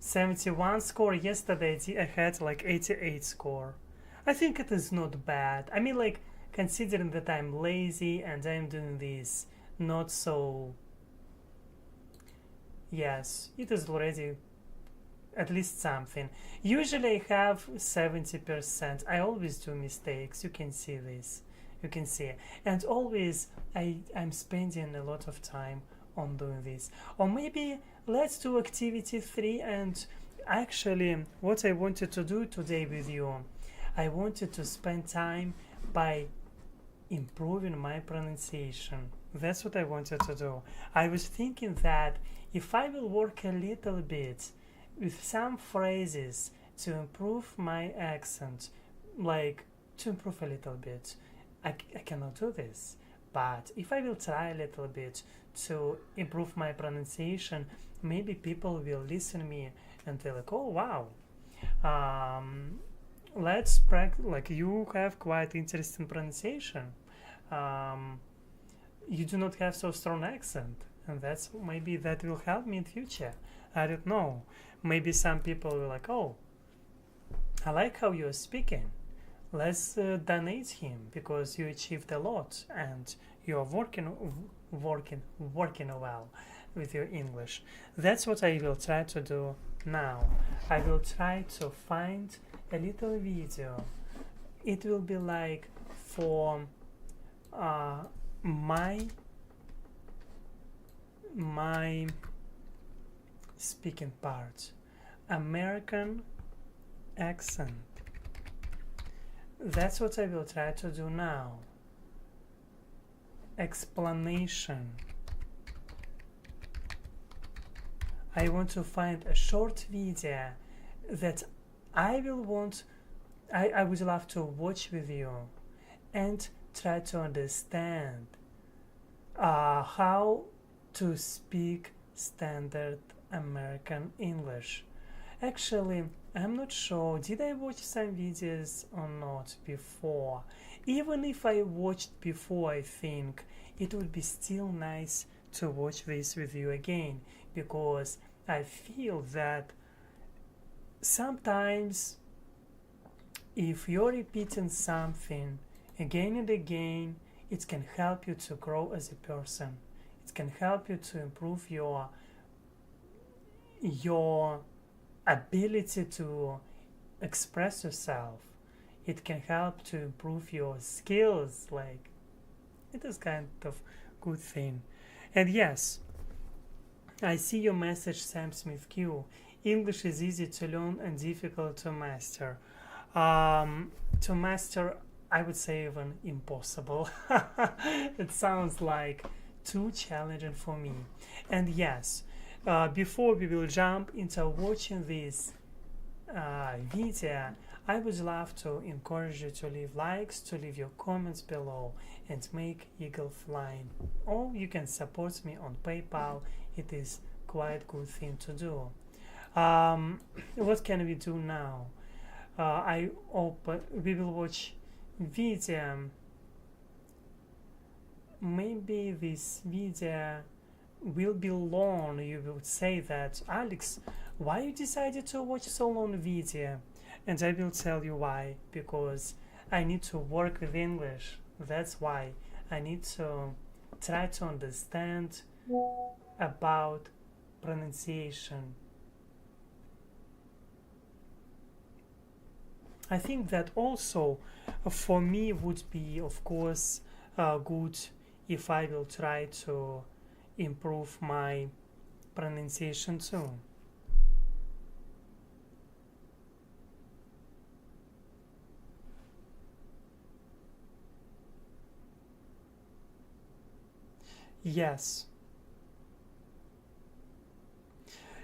71 score. Yesterday I had 88 score. I think it is not bad. I mean, considering that I'm lazy and I'm doing this not so. Yes, it is already at least something. Usually I have 70%. I always do mistakes. You can see this. You can see. And always I'm spending a lot of time on doing this. Or maybe let's do activity 3. And actually what I wanted to do today with you, I wanted to spend time by improving my pronunciation. That's what I wanted to do. I was thinking that if I will work a little bit with some phrases to improve my accent, to improve a little bit, I cannot do this. But if I will try a little bit to improve my pronunciation, maybe people will listen to me and they're like, "Oh, wow. Let's practice." You have quite interesting pronunciation. You do not have so strong accent, and maybe that will help me in future. I don't know. Maybe some people will "Oh, I like how you're speaking. Let's donate him because you achieved a lot and you're working well with your English." That's what I will try to do now. I will try to find a little video. It will be for my speaking part, American accent. That's what I will try to do now. Explanation. I want to find a short video that I would love to watch with you and try to understand how to speak standard American English. Actually, I'm not sure, did I watch some videos or not before? Even if I watched before, I think it would be still nice to watch this with you again, because I feel that sometimes if you're repeating something again and again, it can help you to grow as a person. It can help you to improve your ability to express yourself. it can help to improve your skills. Like, it is kind of good thing. And yes, I see your message, Sam Smith Q. English is easy to learn and difficult to master. To master, I would say even impossible. It sounds like too challenging for me. And yes, before we will jump into watching this video, I would love to encourage you to leave likes, to leave your comments below, and make eagle flying. Or you can support me on PayPal. It is quite good thing to do. What can we do now? We will watch video. Maybe this video will be long. You would say that, Alex, why you decided to watch so long video? And I will tell you why. Because I need to work with English. That's why I need to try to understand about pronunciation. I think that also for me would be, of course, good if I will try to improve my pronunciation too. Yes,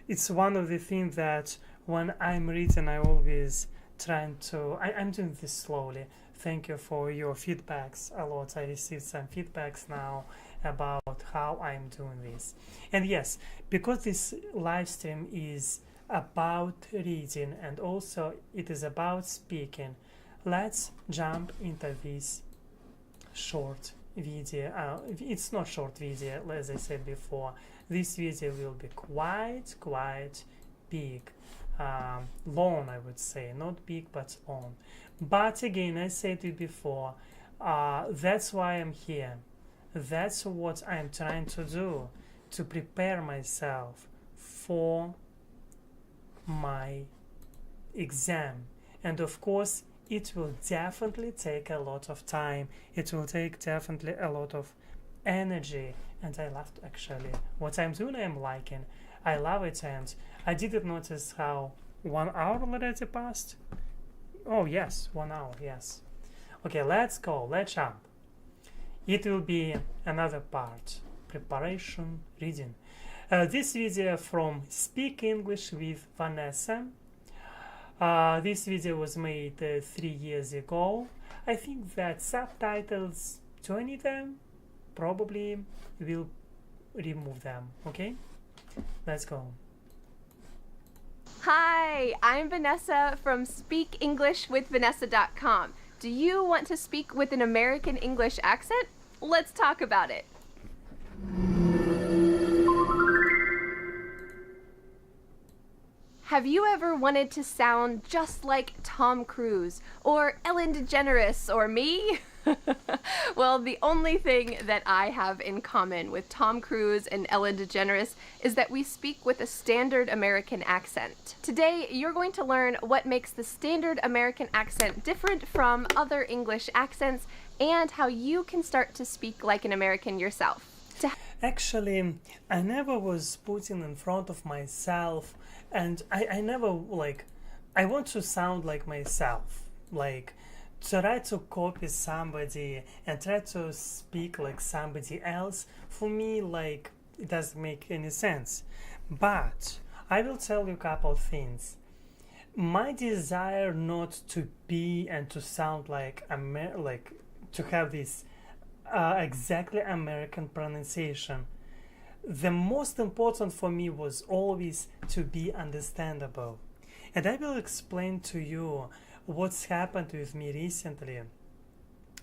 it's one of the things that when I'm reading, I always trying to. I'm doing this slowly. Thank you for your feedbacks a lot. I received some feedbacks now about how I'm doing this. And yes, because this live stream is about reading and also it is about speaking, let's jump into this short video. It's not short video, as I said before. This video will be quite big, long, I would say, not big but long. But again, I said it before, that's why I'm here. That's what I'm trying to do, to prepare myself for my exam. And of course, it will definitely take a lot of time. It will take definitely a lot of energy. And I love actually what I'm doing. I'm liking. I love it, and I didn't notice how 1 hour already passed. Oh yes, 1 hour. Yes. Okay, let's go. Let's jump. It will be another part. Preparation, reading. This video from Speak English with Vanessa. This video was made 3 years ago. I think that subtitles, 20 them, probably will remove them. Okay, let's go. Hi, I'm Vanessa from SpeakEnglishWithVanessa.com. Do you want to speak with an American English accent? Let's talk about it. Have you ever wanted to sound just like Tom Cruise or Ellen DeGeneres or me? Well, the only thing that I have in common with Tom Cruise and Ellen DeGeneres is that we speak with a standard American accent. Today, you're going to learn what makes the standard American accent different from other English accents and how you can start to speak like an American yourself. Actually, I never was putting in front of myself, and I never, like, I want to sound like myself, like try to copy somebody and try to speak like somebody else. For me, like, it doesn't make any sense. But I will tell you a couple of things. My desire not to be and to sound like to have this exactly American pronunciation. The most important for me was always to be understandable. And I will explain to you what's happened with me recently.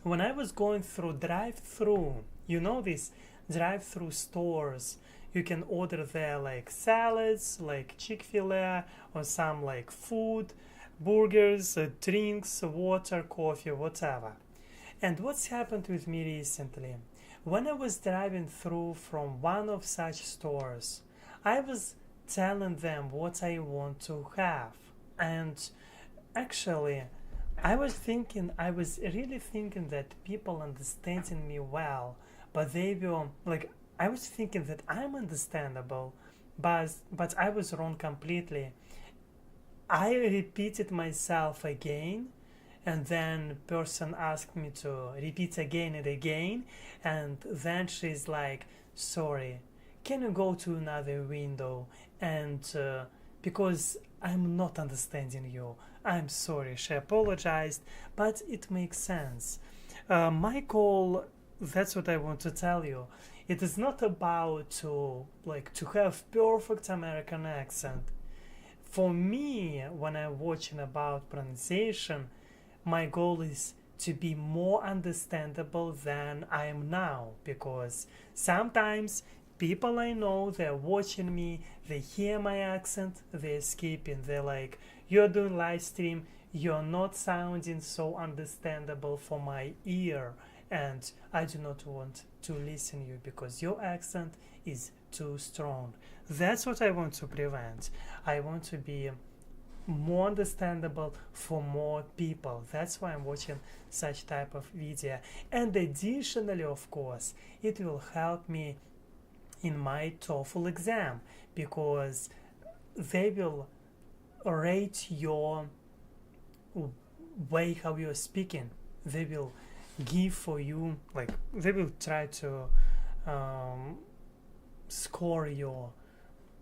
When I was going through drive-through, you know, these drive-through stores, you can order there like salads, like Chick-fil-A, or some like food, burgers, drinks, water, coffee, whatever. And what's happened with me recently? When I was driving through from one of such stores, I was telling them what I want to have. And actually, I was really thinking that people understanding me well, but they will like. I was thinking that I'm understandable, but I was wrong completely. I repeated myself again, and then person asked me to repeat again and again, and then she's like, "Sorry, can you go to another window?" And because I'm not understanding you, I'm sorry. She apologized, but it makes sense. My goal, that's what I want to tell you. It is not about to have perfect American accent. For me, when I'm watching about pronunciation, my goal is to be more understandable than I am now, because sometimes people I know, they're watching me, they hear my accent, they're skipping, they're like, "You're doing live stream, you're not sounding so understandable for my ear, and I do not want to listen you because your accent is too strong." That's what I want to prevent. I want to be more understandable for more people. That's why I'm watching such type of video. And additionally, of course, it will help me in my TOEFL exam, because they will rate your way how you're speaking. They will give for you, like they will try to score your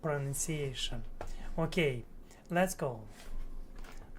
pronunciation. Okay, let's go.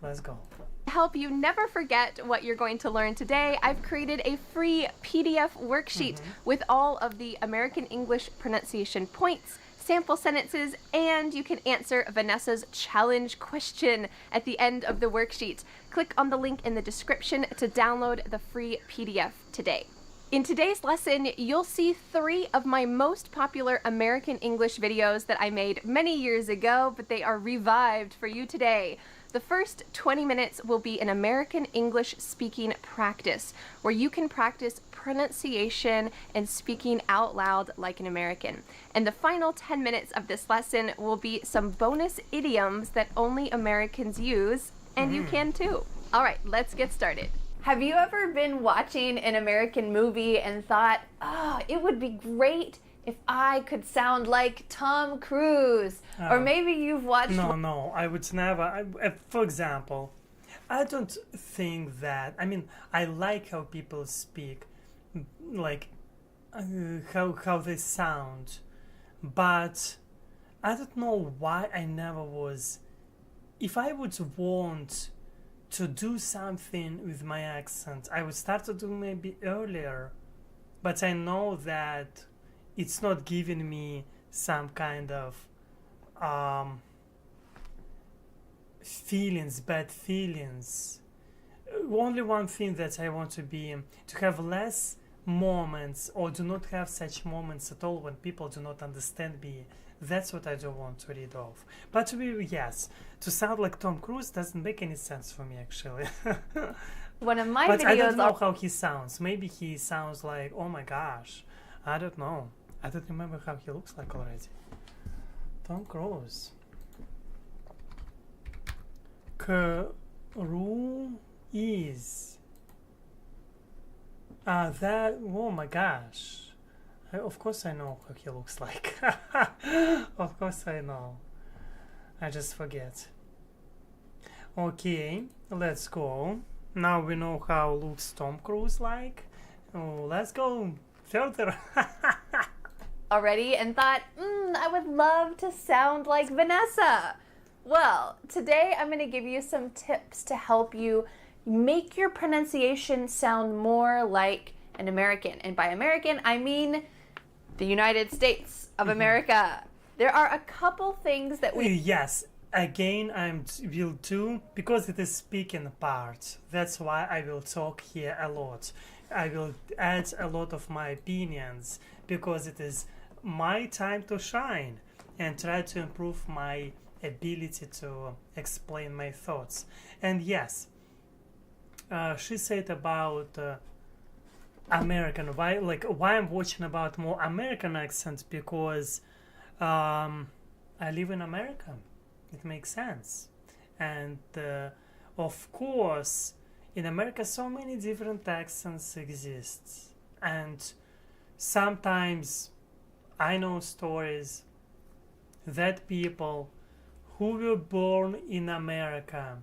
To help you never forget what you're going to learn today, I've created a free PDF worksheet with all of the American English pronunciation points, sample sentences, and you can answer Vanessa's challenge question at the end of the worksheet. Click on the link in the description to download the free PDF today. In today's lesson, you'll see 3 of my most popular American English videos that I made many years ago, but they are revived for you today. The first 20 minutes will be an American English speaking practice, where you can practice pronunciation and speaking out loud like an American. And the final 10 minutes of this lesson will be some bonus idioms that only Americans use, and you can too. All right, let's get started. Have you ever been watching an American movie and thought, oh, it would be great if I could sound like Tom Cruise? Or maybe you've watched... No, I would never. For example, I don't think that... I mean, I like how people speak, like how they sound, but I don't know why I never was... If I would want to do something with my accent, I would start to do maybe earlier, but I know that it's not giving me some kind of bad feelings. Only one thing that I want to have less moments, or do not have such moments at all when people do not understand me. That's what I don't want to read off. But to sound like Tom Cruise doesn't make any sense for me, actually. One of my but videos... I don't know how he sounds. Maybe he sounds like, oh my gosh, I don't know. I don't remember how he looks like already. Tom Cruise. Cruise. Oh my gosh. Of course I know how he looks like. Of course I know. I just forget. Okay, let's go. Now we know how looks Tom Cruise like. Oh, let's go further. Already and thought, I would love to sound like Vanessa. Well, today I'm going to give you some tips to help you make your pronunciation sound more like an American. And by American, I mean the United States of America. There are a couple things that we... Yes, again, will do, because it is speaking part. That's why I will talk here a lot. I will add a lot of my opinions, because it is my time to shine and try to improve my ability to explain my thoughts. And yes, she said about American, why I'm watching about more American accents, because I live in America. It makes sense. And of course, in America so many different accents exist, and sometimes I know stories that people who were born in America,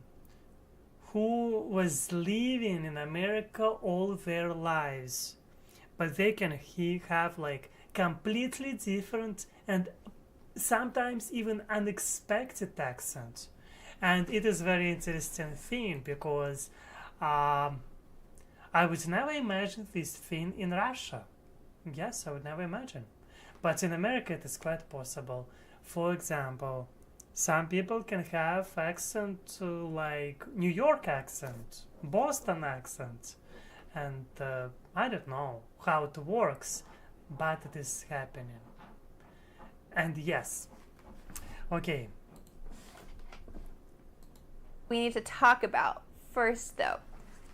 who was living in America all their lives, but they can have like completely different and sometimes even unexpected accent. And it is very interesting thing because I would never imagine this thing in Russia. Yes, I would never imagine. But in America it is quite possible. For example, some people can have accent like New York accent, Boston accent, and I don't know how it works, but it is happening. And yes, okay. We need to talk about first, though,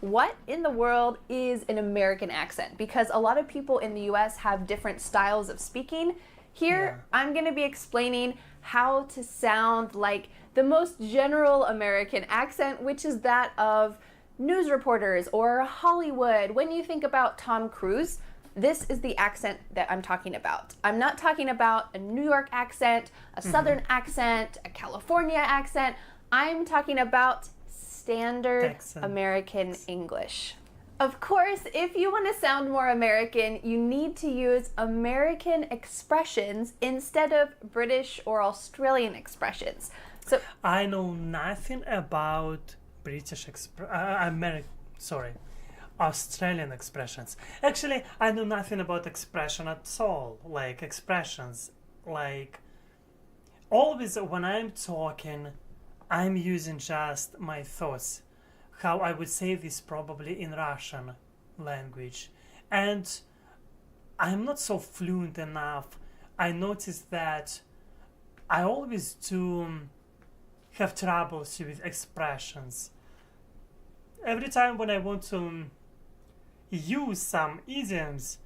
what in the world is an American accent? Because a lot of people in the US have different styles of speaking. Here, I'm going to be explaining how to sound like the most general American accent, which is that of news reporters or Hollywood. When you think about Tom Cruise, this is the accent that I'm talking about. I'm not talking about a New York accent, a Southern accent, a California accent. I'm talking about standard American English. Of course, if you want to sound more American, you need to use American expressions instead of British or Australian expressions. So I know nothing about Australian expressions. Actually, I know nothing about expression at all. Like expressions, like always when I'm talking, I'm using just my thoughts. How I would say this probably in Russian language. And I'm not so fluent enough. I noticed that I always do have troubles with expressions. Every time when I want to use some idioms,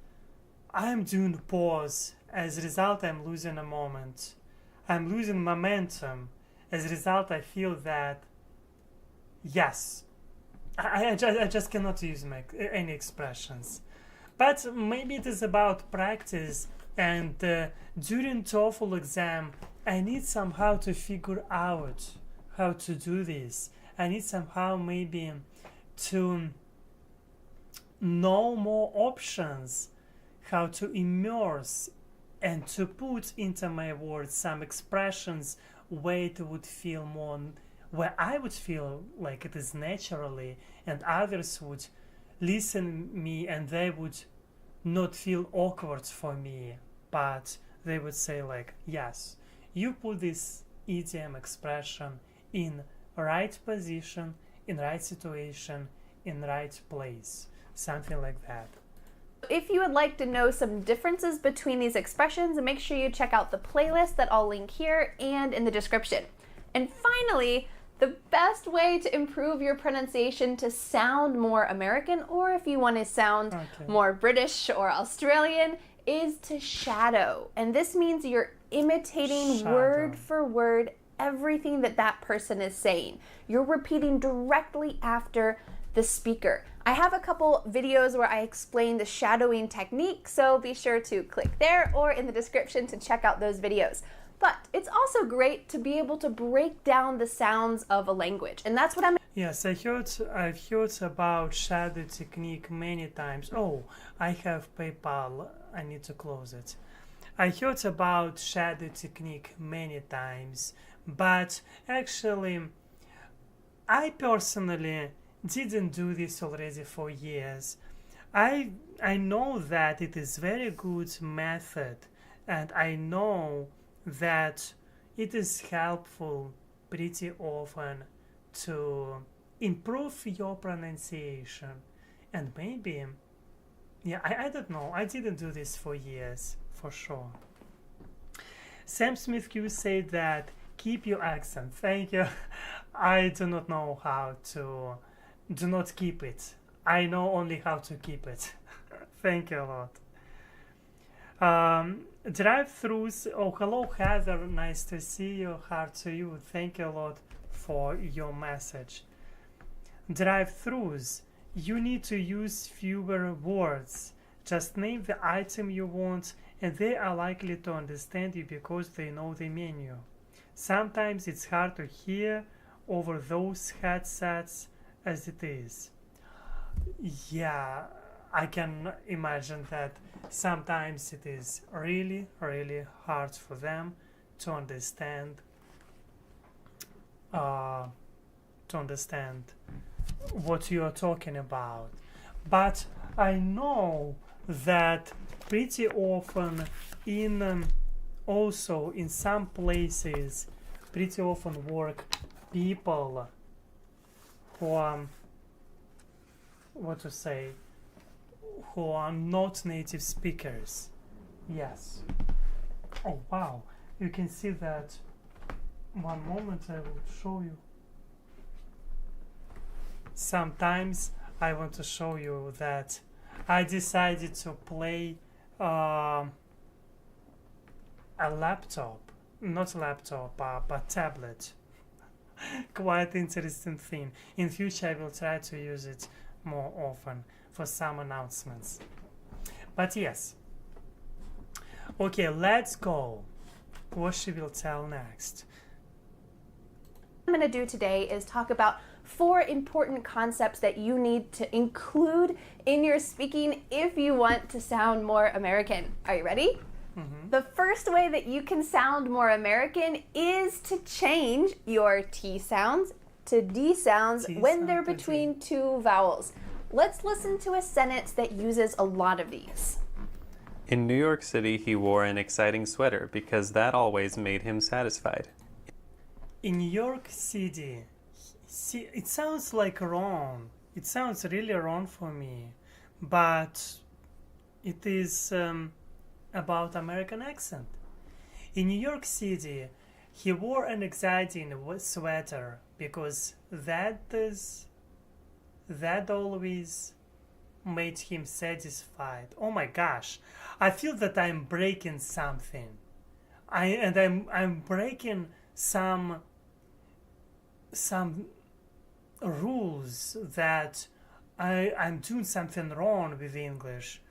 I'm doing pause. As a result, I'm losing a moment. I'm losing momentum. As a result, I feel that, yes, I just cannot use any expressions. But maybe it is about practice, and during TOEFL exam, I need somehow to figure out how to do this. I need somehow maybe to know more options, how to immerse and to put into my words some expressions where it would feel more, where I would feel like it is naturally, and others would listen me and they would not feel awkward for me, but they would say like, yes, you put this idiom expression in right position, in right situation, in right place, something like that. If you would like to know some differences between these expressions, make sure you check out the playlist that I'll link here and in the description. And finally, the best way to improve your pronunciation to sound more American, or if you want to sound more British or Australian, is to shadow. And this means you're imitating word for word everything that person is saying. You're repeating directly after the speaker. I have a couple videos where I explain the shadowing technique, so be sure to click there or in the description to check out those videos. But it's also great to be able to break down the sounds of a language, and that's what I'm... Yes, I've heard about shadow technique many times. Oh, I have PayPal. I need to close it. I heard about shadow technique many times, but actually, I personally didn't do this already for years. I know that it is very good method, and I know that it is helpful pretty often to improve your pronunciation. And maybe, yeah, I don't know, I didn't do this for years, for sure. Sam Smith Q said that keep your accent. Thank you. I do not know how to do not keep it. I know only how to keep it. Thank you a lot. Drive-thrus. Oh, hello, Heather. Nice to see you. Heart to you. Thank you a lot for your message. Drive-thrus you need to use fewer words. Just name the item you want, and they are likely to understand you because they know the menu. Sometimes it's hard to hear over those headsets as it is. Yeah, I can imagine that sometimes it is really, really hard for them to understand what you are talking about. But I know that pretty often also in some places pretty often work people who are who are not native speakers. Yes. Oh wow, you can see that. One moment, I will show you. Sometimes I want to show you that I decided to play a laptop, not laptop, but tablet. Quite interesting thing. In future I will try to use it more often for some announcements. But yes. Okay, let's go. What she will tell next. I'm going to do today is talk about 4 important concepts that you need to include in your speaking if you want to sound more American. Are you ready? Mm-hmm. The first way that you can sound more American is to change your T sounds to D sounds when they're between 2 vowels. Let's listen to a sentence that uses a lot of these. In New York City, he wore an exciting sweater because that always made him satisfied. In New York City, see, it sounds like wrong. It sounds really wrong for me, but it is about American accent. In New York City, he wore an exciting sweater because that always made him satisfied. Oh my gosh, I feel that I'm breaking something. I'm breaking some rules that I'm doing something wrong with English.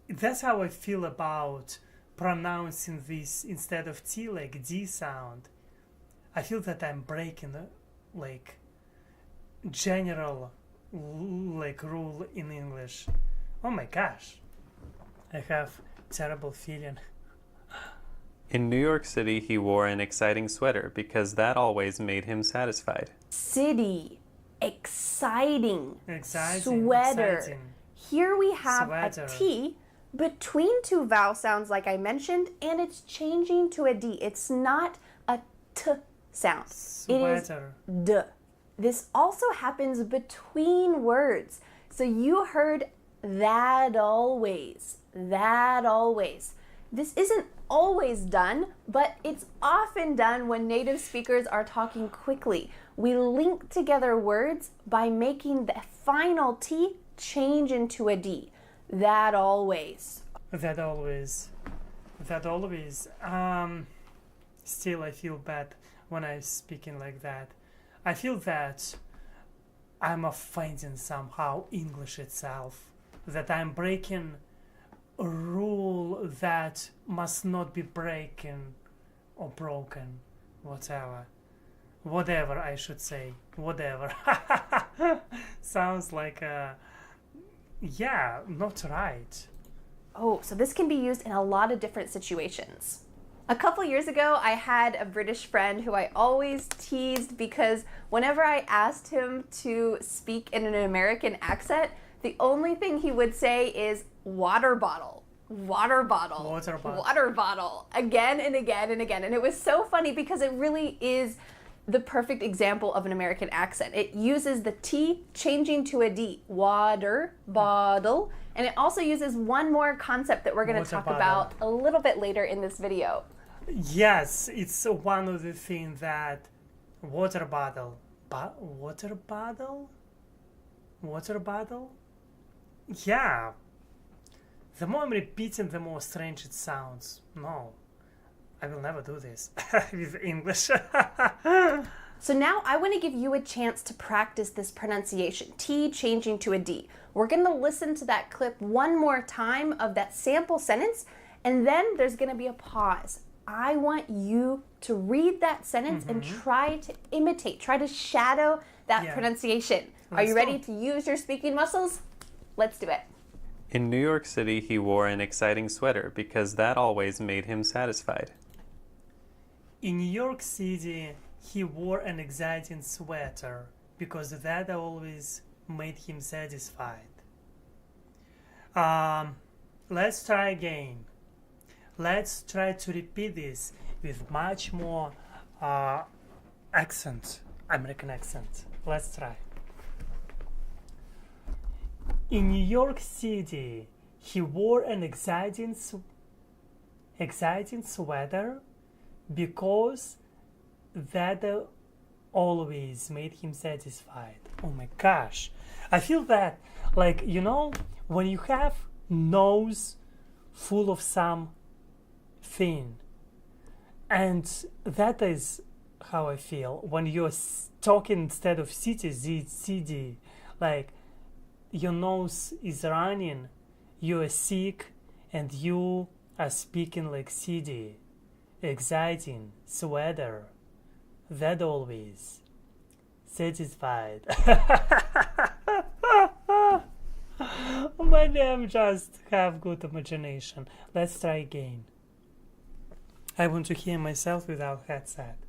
That's how I feel about pronouncing this instead of T, like D sound. I feel that I'm breaking like general like rule in English. Oh my gosh, I have terrible feeling. In New York City, he wore an exciting sweater because that always made him satisfied. City, exciting, Exciting, sweater. exciting. Here we have Sweater. a T between 2 vowel sounds like I mentioned, and it's changing to a D. It's not a T sound. Sweater. It is D. This also happens between words. So you heard that always, that always. This isn't always done, but it's often done when native speakers are talking quickly. We link together words by making the final T change into a D. That always. That always. That always. Still I feel bad when I'm speaking like that. I feel that I'm offending somehow English itself. That I'm breaking a rule that must not be breaking or broken. Whatever I should say. Whatever. Sounds like not right. Oh, so this can be used in a lot of different situations. A couple years ago, I had a British friend who I always teased because whenever I asked him to speak in an American accent, the only thing he would say is water bottle, water bottle, Water bottle. water bottle, again and again and again. And it was so funny because it really is the perfect example of an American accent. It uses the T changing to a D, water bottle, and it also uses one more concept that we're going to Water talk bottle. about a little bit later in this video. Yes, it's one of the things that water bottle. Water bottle? Water bottle? Yeah. The more I'm repeating, the more strange it sounds. No, I will never do this with English. So now I want to give you a chance to practice this pronunciation, T changing to a D. We're going to listen to that clip one more time of that sample sentence, and then there's going to be a pause. I want you to read that sentence and try to imitate, try to shadow that pronunciation. Are you ready to use your speaking muscles? Let's do it. In New York City, he wore an exciting sweater because that always made him satisfied. In New York City, he wore an exciting sweater because that always made him satisfied. Let's try again. Let's try to repeat this with much more accent, American accent. Let's try. In New York City, he wore an exciting sweater because that always made him satisfied. Oh my gosh. I feel that, like, you know, when you have nose full of some thing, and that is how I feel when you're talking instead of city, like your nose is running, you're sick, and you are speaking like city. Exciting sweater, that always satisfied. My name just have good imagination. Let's try again. I want to hear myself without headset.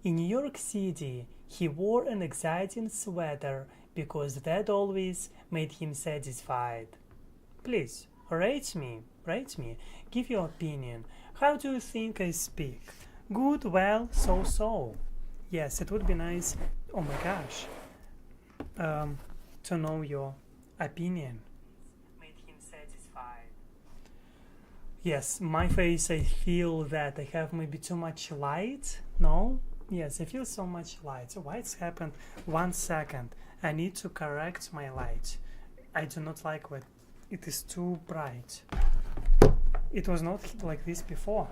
In New York City, he wore an exciting sweater because that always made him satisfied. Please, rate me. Give your opinion. How do you think I speak? Good, well, so. Yes, it would be nice, oh my gosh, to know your opinion. Made him satisfied. Yes, my face, I feel that I have maybe too much light. No? Yes, I feel so much light. Why it's happened? 1 second. I need to correct my light. I do not like when it is too bright. It was not like this before.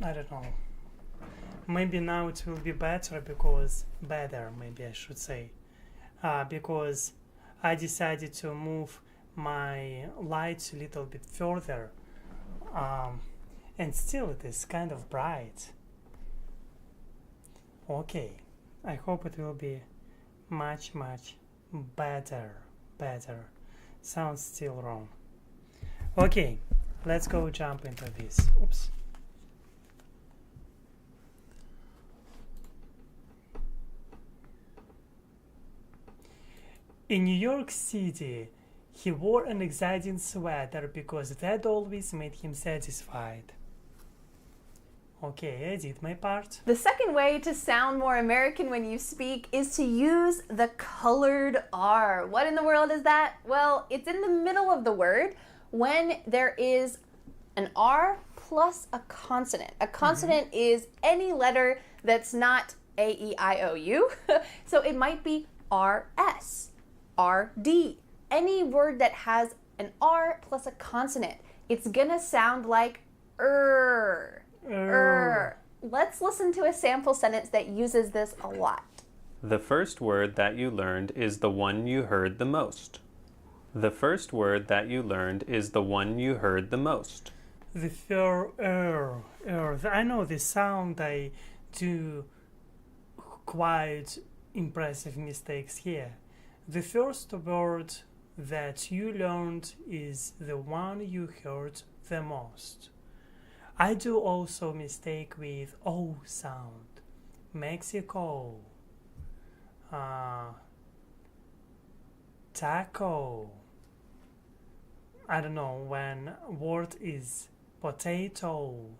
I don't know. Maybe now it will be better better, maybe I should say. Because I decided to move my light a little bit further, and still it is kind of bright. Okay, I hope it will be much better. Sounds still wrong. Okay, let's go jump into this. Oops. In New York City, he wore an exciting sweater because that always made him satisfied. Okay, I did my part. The second way to sound more American when you speak is to use the colored R. What in the world is that? Well, it's in the middle of the word when there is an R plus a consonant. A consonant is any letter that's not A, E, I, O, U. So it might be RS. RD. Any word that has an R plus a consonant, it's gonna sound like Let's listen to a sample sentence that uses this a lot. The first word that you learned is the one you heard the most. The first word that you learned is the one you heard the most. The I know the sound. I do quite impressive mistakes here. The first word that you learned is the one you heard the most. I do also mistake with O sound. Mexico. Taco. I don't know, when word is potato,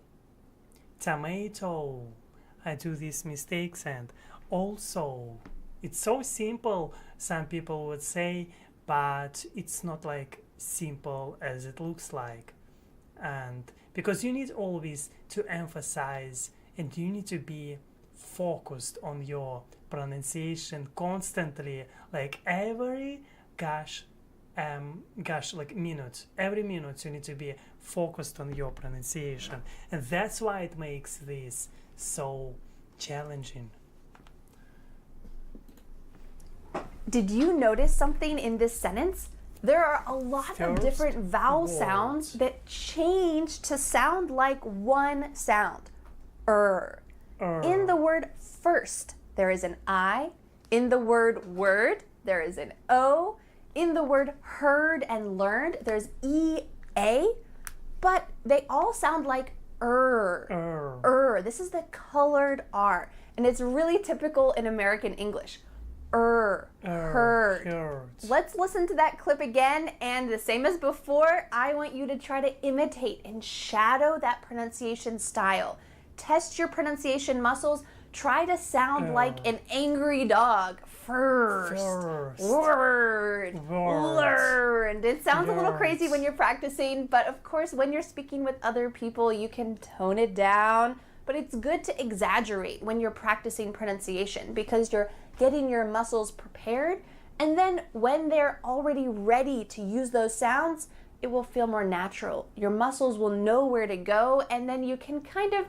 tomato. I do these mistakes, and also it's so simple, some people would say, but it's not like simple as it looks like. And because you need always to emphasize and you need to be focused on your pronunciation constantly, like every like minute, every minute you need to be focused on your pronunciation, and that's why it makes this so challenging. Did you notice something in this sentence? There are a lot of First different vowel word. sounds that change to sound like one sound. In the word first, there is an I. In the word word, there is an O. In the word heard and learned, there's E-A. But they all sound like This is the colored R. And it's really typical in American English. Heard. Let's listen to that clip again, and the same as before, I want you to try to imitate and shadow that pronunciation style. Test your pronunciation muscles. Try to sound like an angry dog. First. Word. Learned. It sounds a little crazy when you're practicing, but of course, when you're speaking with other people, you can tone it down. But it's good to exaggerate when you're practicing pronunciation because you're getting your muscles prepared, and then when they're already ready to use those sounds, it will feel more natural. Your muscles will know where to go, and then you can kind of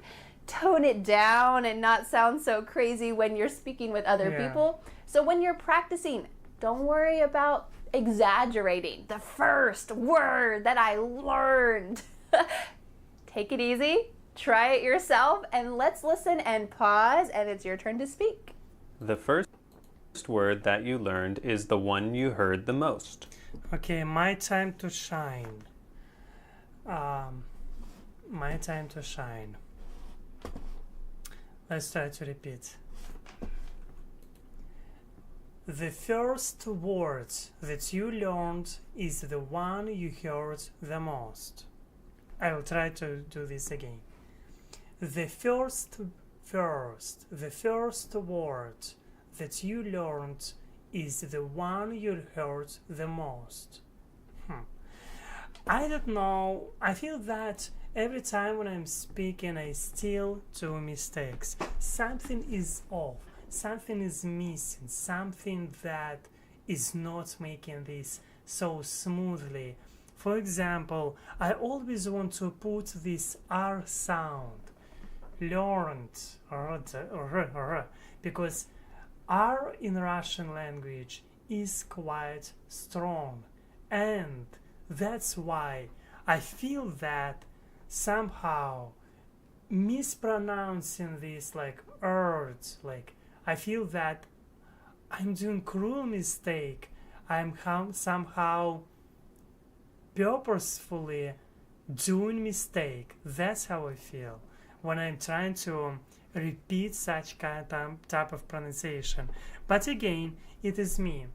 tone it down and not sound so crazy when you're speaking with other people. So when you're practicing, don't worry about exaggerating the first word that I learned. Take it easy, try it yourself, and let's listen and pause, and it's your turn to speak. The first word that you learned is the one you heard the most. Okay, my time to shine. My time to shine. Let's try to repeat. The first word that you learned is the one you heard the most. I will try to do this again. The first word that you learned is the one you heard the most. I don't know. I feel that every time when I'm speaking, I still do mistakes. Something is off. Something is missing. Something that is not making this so smoothly. For example, I always want to put this R sound. Learned. Because R in Russian language is quite strong, and that's why I feel that somehow mispronouncing this like words, like I feel that I'm doing cruel mistake. I'm somehow purposefully doing mistake. That's how I feel when I'm trying to repeat such kind of type of pronunciation. But again, it is me.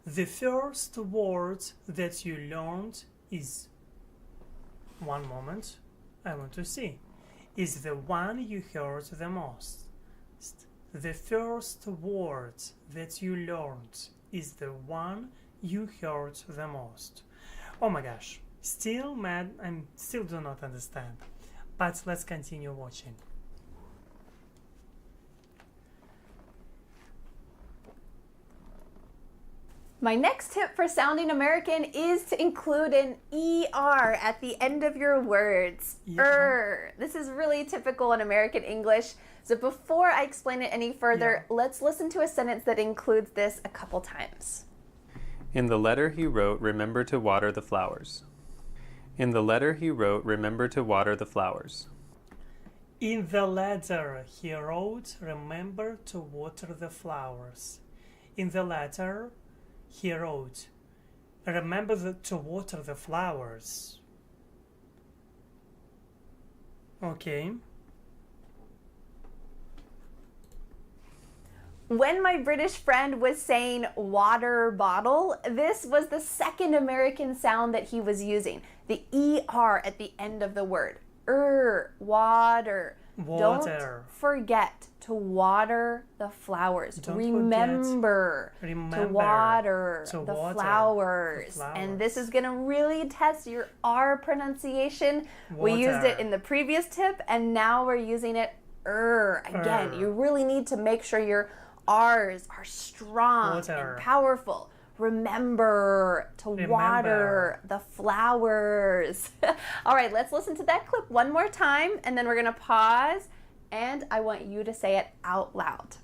The first word that you learned is, one moment, I want to see, is the one you heard the most. The first word that you learned is the one you heard the most. Oh my gosh, still mad, I still do not understand. But let's continue watching. My next tip for sounding American is to include an ER at the end of your words. This is really typical in American English. So before I explain it any further, let's listen to a sentence that includes this a couple times. In the letter he wrote, remember to water the flowers. In the letter he wrote, remember to water the flowers. In the letter he wrote, remember to water the flowers. In the letter he wrote, remember to water the flowers. Okay. When my British friend was saying water bottle, this was the second American sound that he was using, the ER at the end of the word. Water. Water. Don't forget to water the flowers. Remember to water the flowers. And this is going to really test your R pronunciation. We used it in the previous tip, and now we're using it again. You really need to make sure your R's are strong and powerful. Remember to water the flowers. All right, let's listen to that clip one more time, and then we're going to pause, and I want you to say it out loud.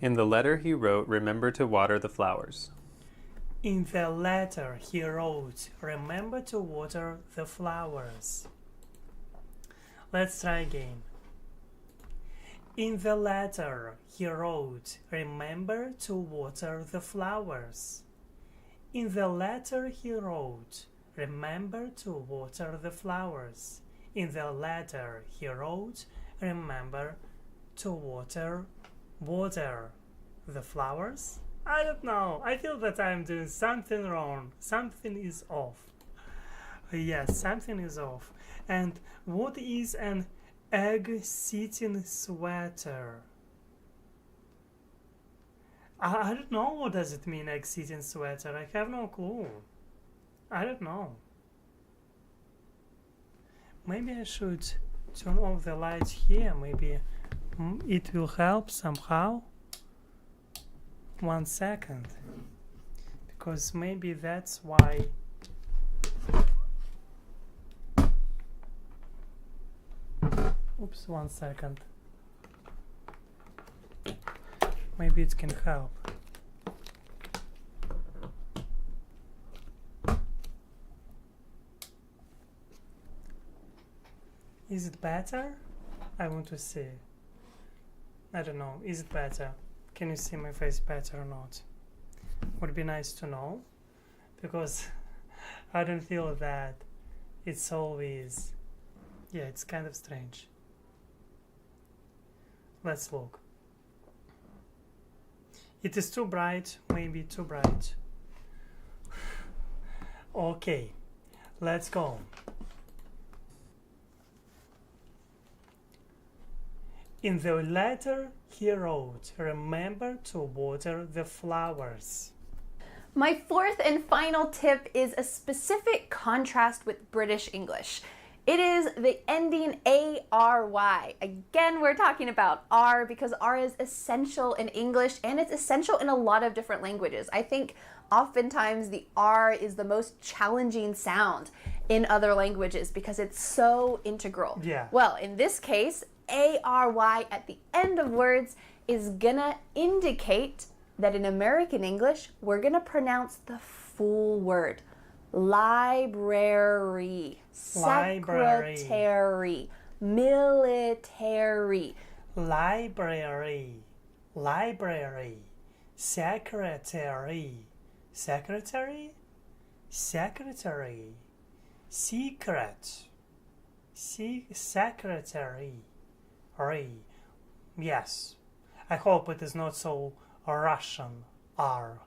In the letter he wrote, remember to water the flowers. In the letter he wrote, remember to water the flowers. Let's try again. In the letter he wrote, remember to water the flowers. In the letter he wrote, remember to water the flowers. In the letter he wrote, remember to water the flowers. I don't know. I feel that I'm doing something wrong. Something is off. Yes, something is off. And what is an egg-sitting sweater? I don't know what does it mean, egg-sitting sweater. I have no clue. I don't know. Maybe I should turn off the lights here. Maybe it will help somehow. 1 second. Because maybe that's why. Oops, 1 second. Maybe it can help. Is it better? I want to see. I don't know. Is it better? Can you see my face better or not? Would be nice to know, because I don't feel that it's always. Yeah, it's kind of strange. Let's look. It is too bright, maybe too bright. Okay, let's go. In the letter he wrote, remember to water the flowers. My fourth and final tip is a specific contrast with British English. It is the ending ARY. Again, we're talking about R because R is essential in English and it's essential in a lot of different languages. I think oftentimes the R is the most challenging sound in other languages because it's so integral. Yeah. Well, in this case, ARY at the end of words is gonna indicate that in American English, we're gonna pronounce the full word. Library, secretary, military. Library, library, secretary, secretary, secretary, secret, secretary, yes. I hope it is not so Russian R.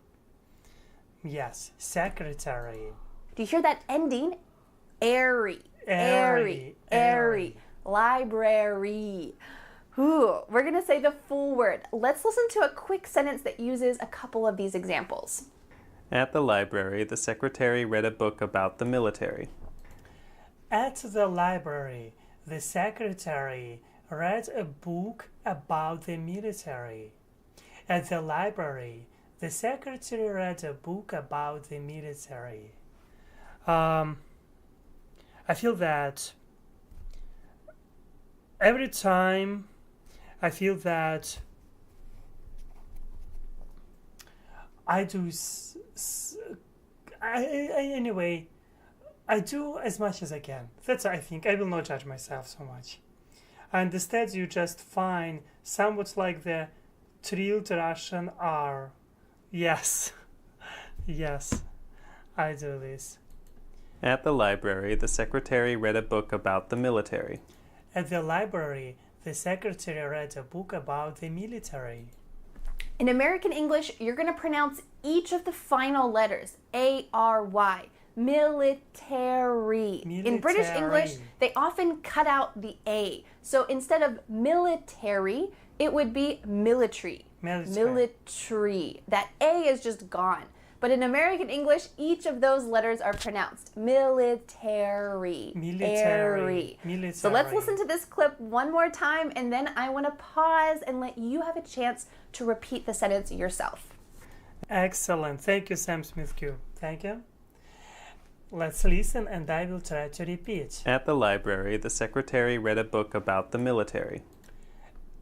Yes, secretary. Do you hear that ending? Airy, airy, airy. Library. Ooh, we're going to say the full word. Let's listen to a quick sentence that uses a couple of these examples. At the library, the secretary read a book about the military. At the library, the secretary read a book about the military. At the library, the secretary read a book about the military. I feel that every time I feel that I do anyway, I do as much as I can. That's, I think. I will not judge myself so much. And instead you just find somewhat like the trilled Russian R. Yes. Yes, I do this. At the library, the secretary read a book about the military. At the library, the secretary read a book about the military. In American English, you're going to pronounce each of the final letters, A-R-Y. military. In British English, they often cut out the A. So instead of military, it would be military. Military. That A is just gone. But in American English, each of those letters are pronounced military. Military. So let's listen to this clip one more time, and then I want to pause and let you have a chance to repeat the sentence yourself. Excellent. Thank you, Sam Smith Q. Thank you. Let's listen and I will try to repeat. At the library, the secretary read a book about the military.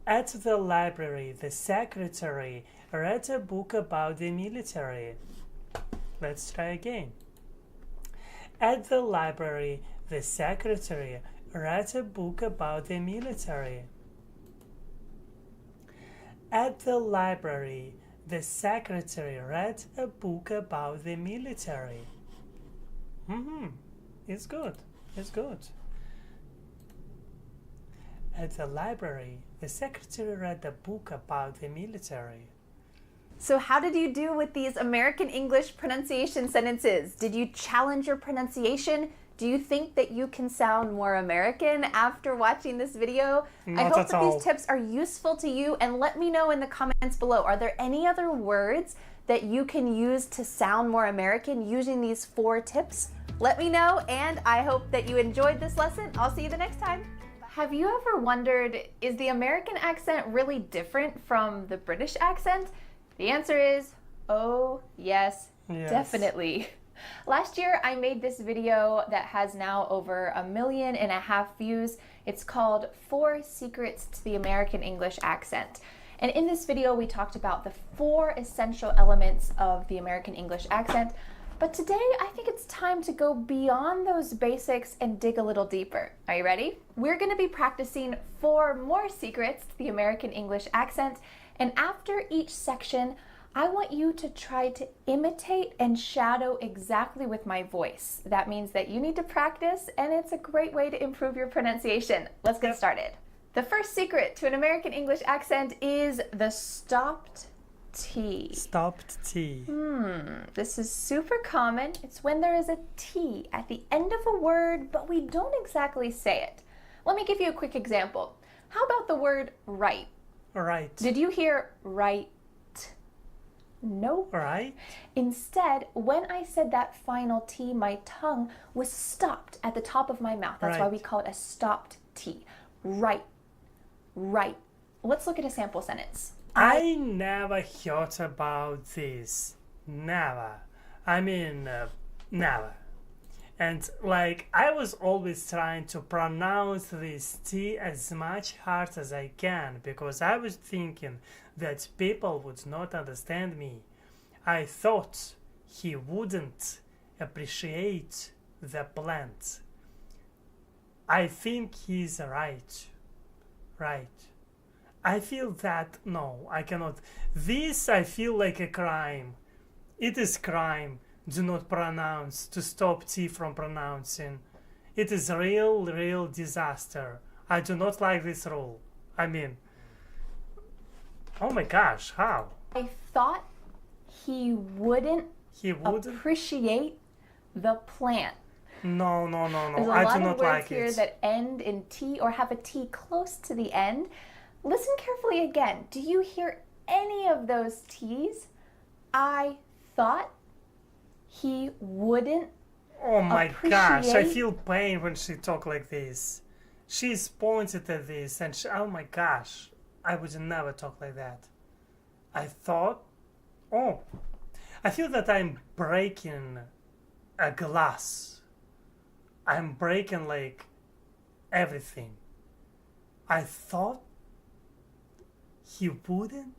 At the library, the secretary read a book about the military. Let's try again. At the library, the secretary read a book about the military. At the library, the secretary read a book about the military. It's good. It's good. At the library, the secretary read a book about the military. So how did you do with these American English pronunciation sentences? Did you challenge your pronunciation? Do you think that you can sound more American after watching this video? I hope that these tips are useful to you, and let me know in the comments below. Are there any other words that you can use to sound more American using these 4 tips? Let me know, and I hope that you enjoyed this lesson. I'll see you the next time. Have you ever wondered, is the American accent really different from the British accent? The answer is, oh yes, definitely. Last year, I made this video that has now over 1.5 million views. It's called 4 Secrets to the American English Accent. And in this video, we talked about the 4 essential elements of the American English accent. But today, I think it's time to go beyond those basics and dig a little deeper. Are you ready? We're going to be practicing 4 more secrets to the American English accent. And after each section, I want you to try to imitate and shadow exactly with my voice. That means that you need to practice, and it's a great way to improve your pronunciation. Let's get started. The first secret to an American English accent is the stopped T. Stopped T. This is super common. It's when there is a T at the end of a word, but we don't exactly say it. Let me give you a quick example. How about the word right? Right. Did you hear right? No. Right. Instead, when I said that final T, my tongue was stopped at the top of my mouth. That's why we call it a stopped T. Right. Right. Let's look at a sample sentence. I never thought about this. Never. I mean, never. And like, I was always trying to pronounce this T as much hard as I can because I was thinking that people would not understand me. I thought he wouldn't appreciate the plant. I think he's right. Right. I feel that, no, I cannot. This I feel like a crime. It is crime. Do not pronounce, to stop T from pronouncing. It is real disaster. I do not like this rule. I mean, oh my gosh, how? I thought he wouldn't appreciate the plant. No. There's I do not like it. a lot of words here that end in T or have a T close to the end. Listen carefully again. Do you hear any of those T's? I thought he wouldn't. Oh my gosh, I feel pain when she talks like this. She's pointed at this and oh my gosh, I would never talk like that. I thought, oh, I feel that I'm breaking a glass. I'm breaking like everything. I thought he wouldn't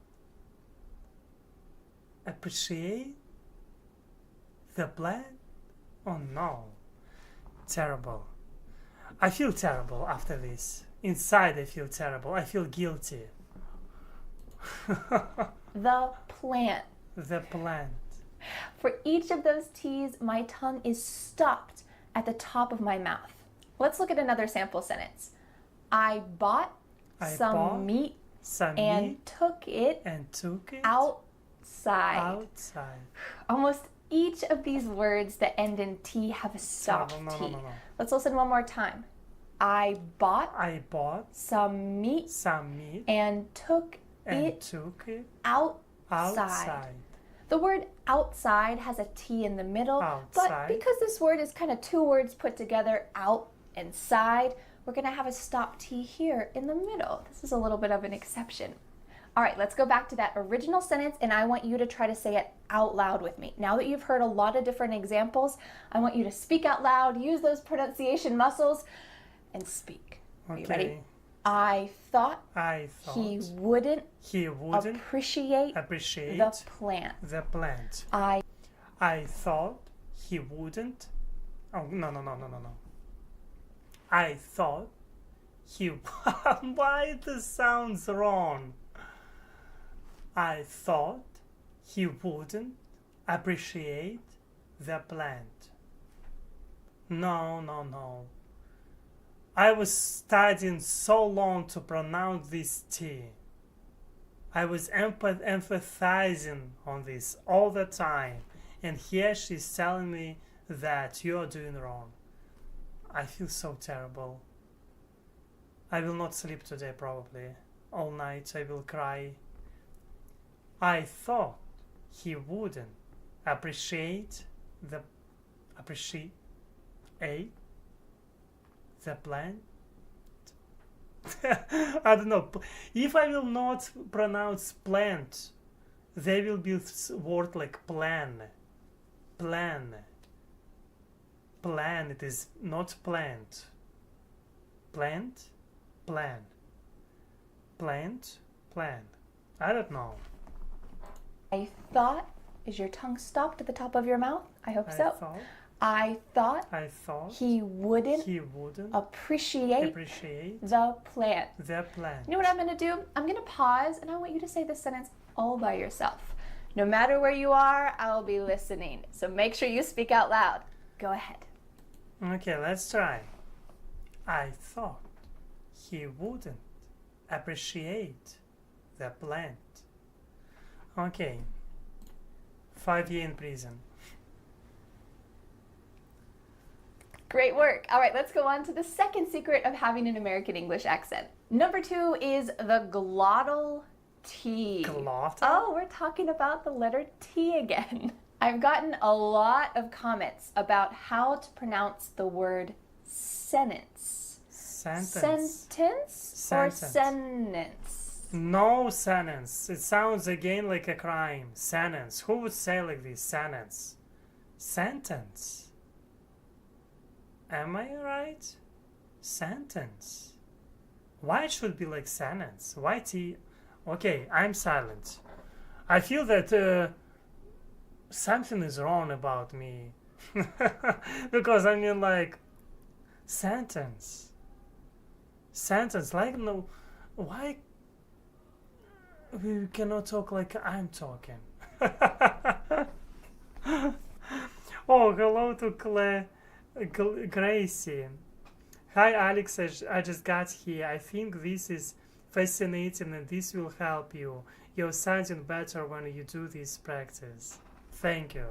appreciate the plan? Oh no. Terrible. I feel terrible after this. Inside I feel terrible. I feel guilty. The plant. The plant. For each of those T's, my tongue is stopped at the top of my mouth. Let's look at another sample sentence. I bought some meat and took it outside. Outside. Almost Each of these words that end in T have a stopped No. T. Let's listen one more time. I bought I bought some meat some meat and took and it took it outside. The word outside has a T in the middle, but Outside. because this word is kind of two words put together, out and side, we're going to have a stop T here in the middle. This is a little bit of an exception. All right, let's go back to that original sentence, and I want you to try to say it out loud with me. Now that you've heard a lot of different examples, I want you to speak out loud, use those pronunciation muscles, and speak. Are you ready? I thought he wouldn't appreciate the plant. The plant. I thought he wouldn't. Oh, no. I thought he. Why this sounds wrong? I thought he wouldn't appreciate the plant. No. I was studying so long to pronounce this T. I was emphasizing on this all the time. And here she's telling me that you are doing wrong. I feel so terrible. I will not sleep today probably. All night I will cry. I thought he wouldn't appreciate the plant. I don't know. If I will not pronounce plant, there will be a word like plan. Plan. It is not plant. Plant. Plan. Plant. Plan. I don't know. I thought, is your tongue stopped at the top of your mouth? I hope so. I thought he wouldn't appreciate the plant. You know what I'm going to do? I'm going to pause and I want you to say this sentence all by yourself. No matter where you are, I'll be listening. So make sure you speak out loud. Go ahead. Okay, let's try. I thought he wouldn't appreciate the plant. Okay. 5 years in prison. Great work. All right, let's go on to the second secret of having an American English accent. Number 2 is the glottal T. Glottal? Oh, we're talking about the letter T again. I've gotten a lot of comments about how to pronounce the word sentence. Sentence or sentence? No sentence. It sounds again like a crime. Sentence. Who would say like this? Sentence. Sentence. Am I right? Sentence. Why it should be like sentence? Why T? Okay, I'm silent. I feel that something is wrong about me. Because I mean like sentence. Sentence. Like no, why we cannot talk like I'm talking? Oh, hello to Gracie. Hi Aleks, I just got here. I think this is fascinating and this will help you. You're sounding better when you do this practice. Thank you.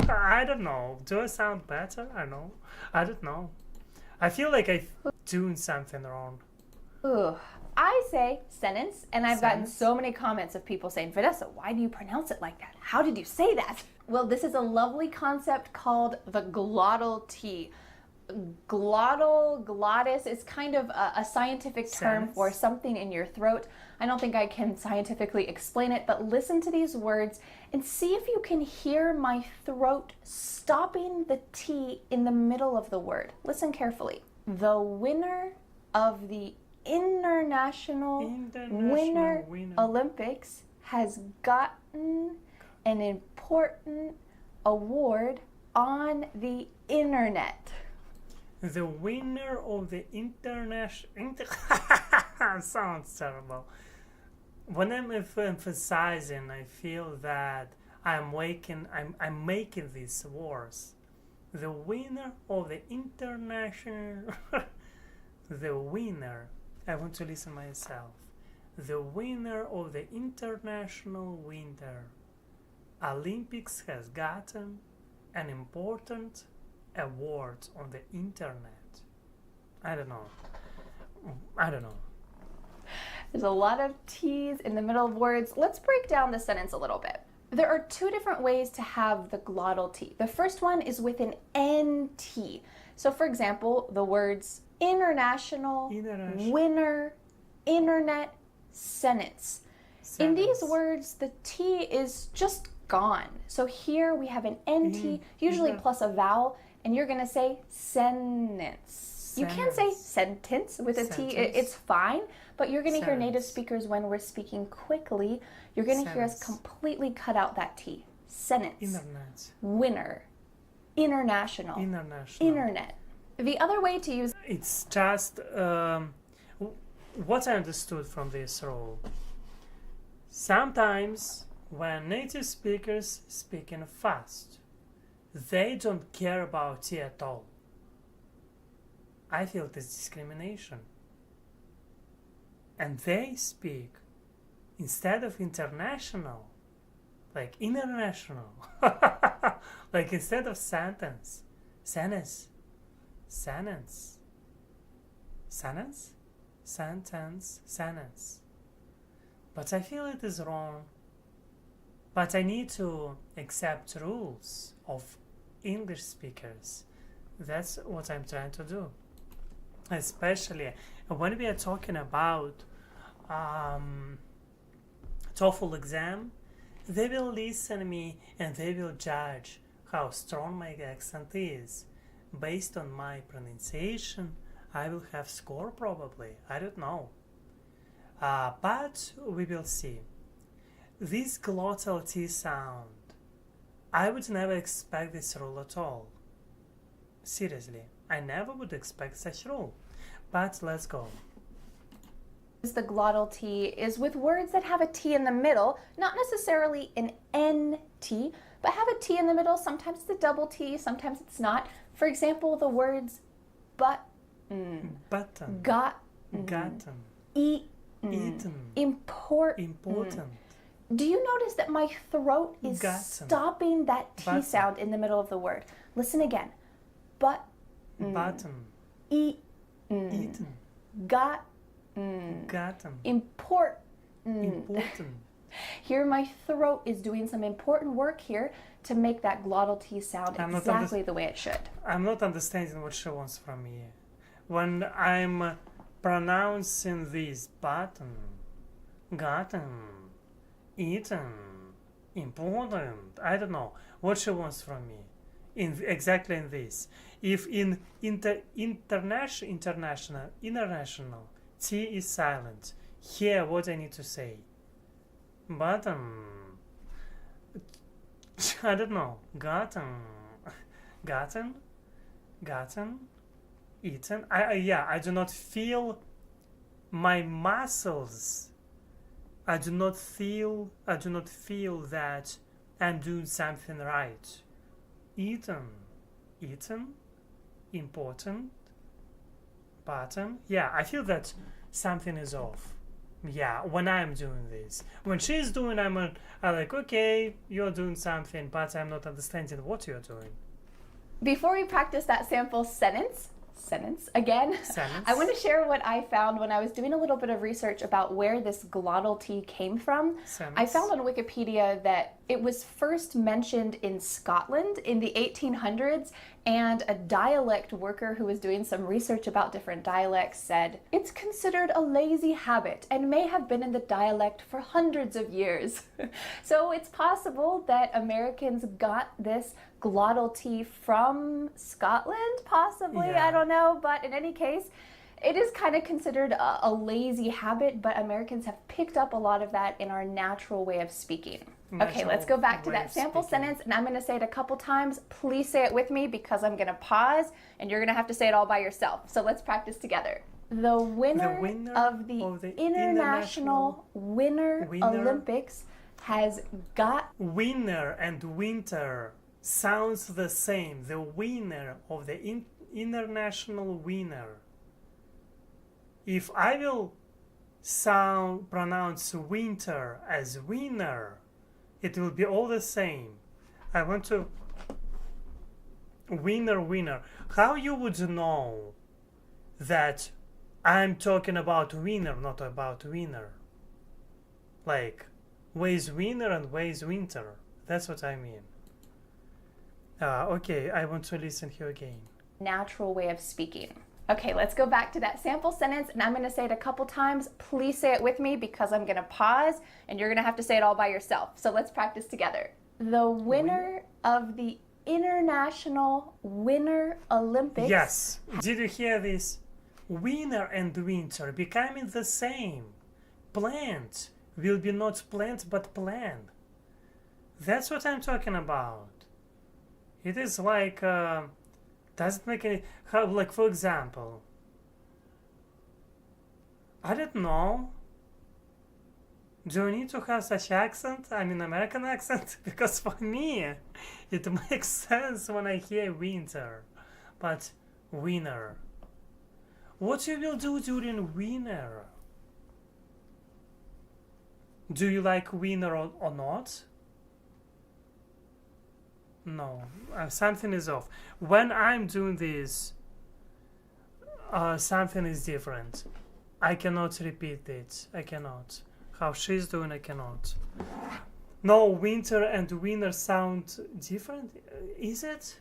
I don't know. Do I sound better? I don't know. I feel like I'm doing something wrong. Ooh, I say sentence, and I've gotten so many comments of people saying, Vanessa, why do you pronounce it like that? How did you say that? Well, this is a lovely concept called the glottal T. Glottis is kind of a scientific term for something in your throat. I don't think I can scientifically explain it, but listen to these words and see if you can hear my throat stopping the T in the middle of the word. Listen carefully. The winner of the International Winter Olympics has gotten an important award on the internet. The winner of the international sounds terrible. When I'm emphasizing, I feel that I'm making these words. The winner of the international the winner. I want to listen myself. The winner of the International Winter Olympics has gotten an important award on the internet. I don't know. There's a lot of T's in the middle of words. Let's break down the sentence a little bit. There are two different ways to have the glottal T. The first one is with an NT. So for example, the words international, winner, internet, sentence. In these words, the T is just gone. So here we have an NT, usually plus a vowel, and you're gonna say sentence. You can say sentence with a T, it's fine, but you're gonna hear native speakers when we're speaking quickly, you're gonna hear us completely cut out that T. Sentence, Internet. winner, international, internet. The other way to use It's just what I understood from this rule. Sometimes when native speakers speaking fast, they don't care about T at all. I feel this discrimination. And they speak, instead of international, like international. Like instead of sentence, sentence, sentence, sentence, sentence, sentence. But I feel it is wrong. But I need to accept rules of English speakers. That's what I'm trying to do. Especially when we are talking about TOEFL exam, they will listen to me and they will judge how strong my accent is. Based on my pronunciation, I will have score probably. I don't know. But we will see. This glottal T sound, I would never expect this rule at all. Seriously, I never would expect such rule. But let's go. The glottal T is with words that have a T in the middle, not necessarily an NT, but have a T in the middle. Sometimes it's a double T, sometimes it's not. For example, the words button, gotten, eaten, important. Do you notice that my throat is stopping that T sound in the middle of the word? Listen again. Button, eaten, gotten, important. Here my throat is doing some important work here to make that glottal T sound exactly the way it should. I'm not understanding what she wants from me. When I'm pronouncing this button, gotten, eaten, important, I don't know what she wants from me. Exactly in this. If in international, T is silent. Here, what I need to say? Button. I don't know. Gotten, eaten. I do not feel my muscles. I do not feel that I'm doing something right. Eaten, important, button. Yeah, I feel that something is off. Yeah, when I'm doing this. When she's doing, I'm like, okay, you're doing something, but I'm not understanding what you're doing. Before we practice that sample sentence again, I want to share what I found when I was doing a little bit of research about where this glottal T came from. I found on Wikipedia that it was first mentioned in Scotland in the 1800s, and a dialect worker who was doing some research about different dialects said, "It's considered a lazy habit and may have been in the dialect for hundreds of years." So it's possible that Americans got this glottal T from Scotland, possibly, I don't know, but in any case, it is kind of considered a lazy habit, but Americans have picked up a lot of that in our natural way of speaking. Okay, let's go back to that sample sentence, and I'm going to say it a couple times. Please say it with me because I'm going to pause, and you're going to have to say it all by yourself. So let's practice together. The winner of the International Winter Olympics has got... Winner and winter sounds the same. The winner of the international winner. If I will pronounce winter as winner, It will be all the same. I want to winner. How you would know that I'm talking about winner, not about winner? Like, where's winner and where's winter? That's what I mean. Okay, I want to listen here again. Natural way of speaking. Okay, let's go back to that sample sentence, and I'm going to say it a couple times. Please say it with me because I'm going to pause, and you're going to have to say it all by yourself. So let's practice together. The winner of the International Winter Olympics. Yes. Did you hear this? Winner and winter becoming the same. Plant will be not plant but plant. That's what I'm talking about. It is like doesn't make any like, for example, I don't know. Do you need to have such accent? I mean, American accent? Because for me, it makes sense when I hear winter. But winter. What you will do during winter? Do you like winter or not? No, something is off. When I'm doing this, something is different. I cannot repeat it. I cannot. How she's doing, I cannot. No, winter and winter sound different. Is it?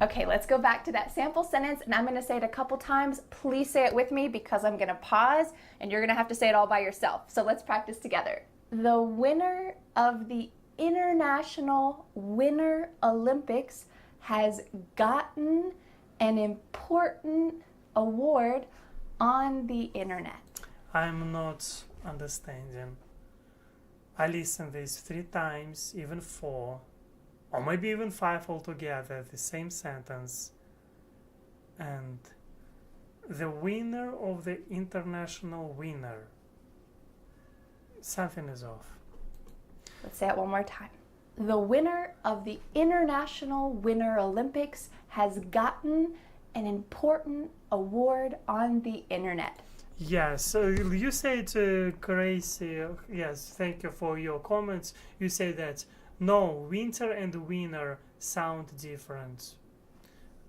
Okay, let's go back to that sample sentence, and I'm going to say it a couple times. Please say it with me because I'm going to pause, and you're going to have to say it all by yourself. So let's practice together. The winner of the International Winter Olympics has gotten an important award on the internet. I'm not understanding. I listened this 3 times, even 4, or maybe even 5 altogether, the same sentence. And the winner of the international winner. Something is off. Let's say it one more time. The winner of the International Winter Olympics has gotten an important award on the internet. Yes, so you said crazy. Yes, thank you for your comments. You say that no, winter and winter sound different.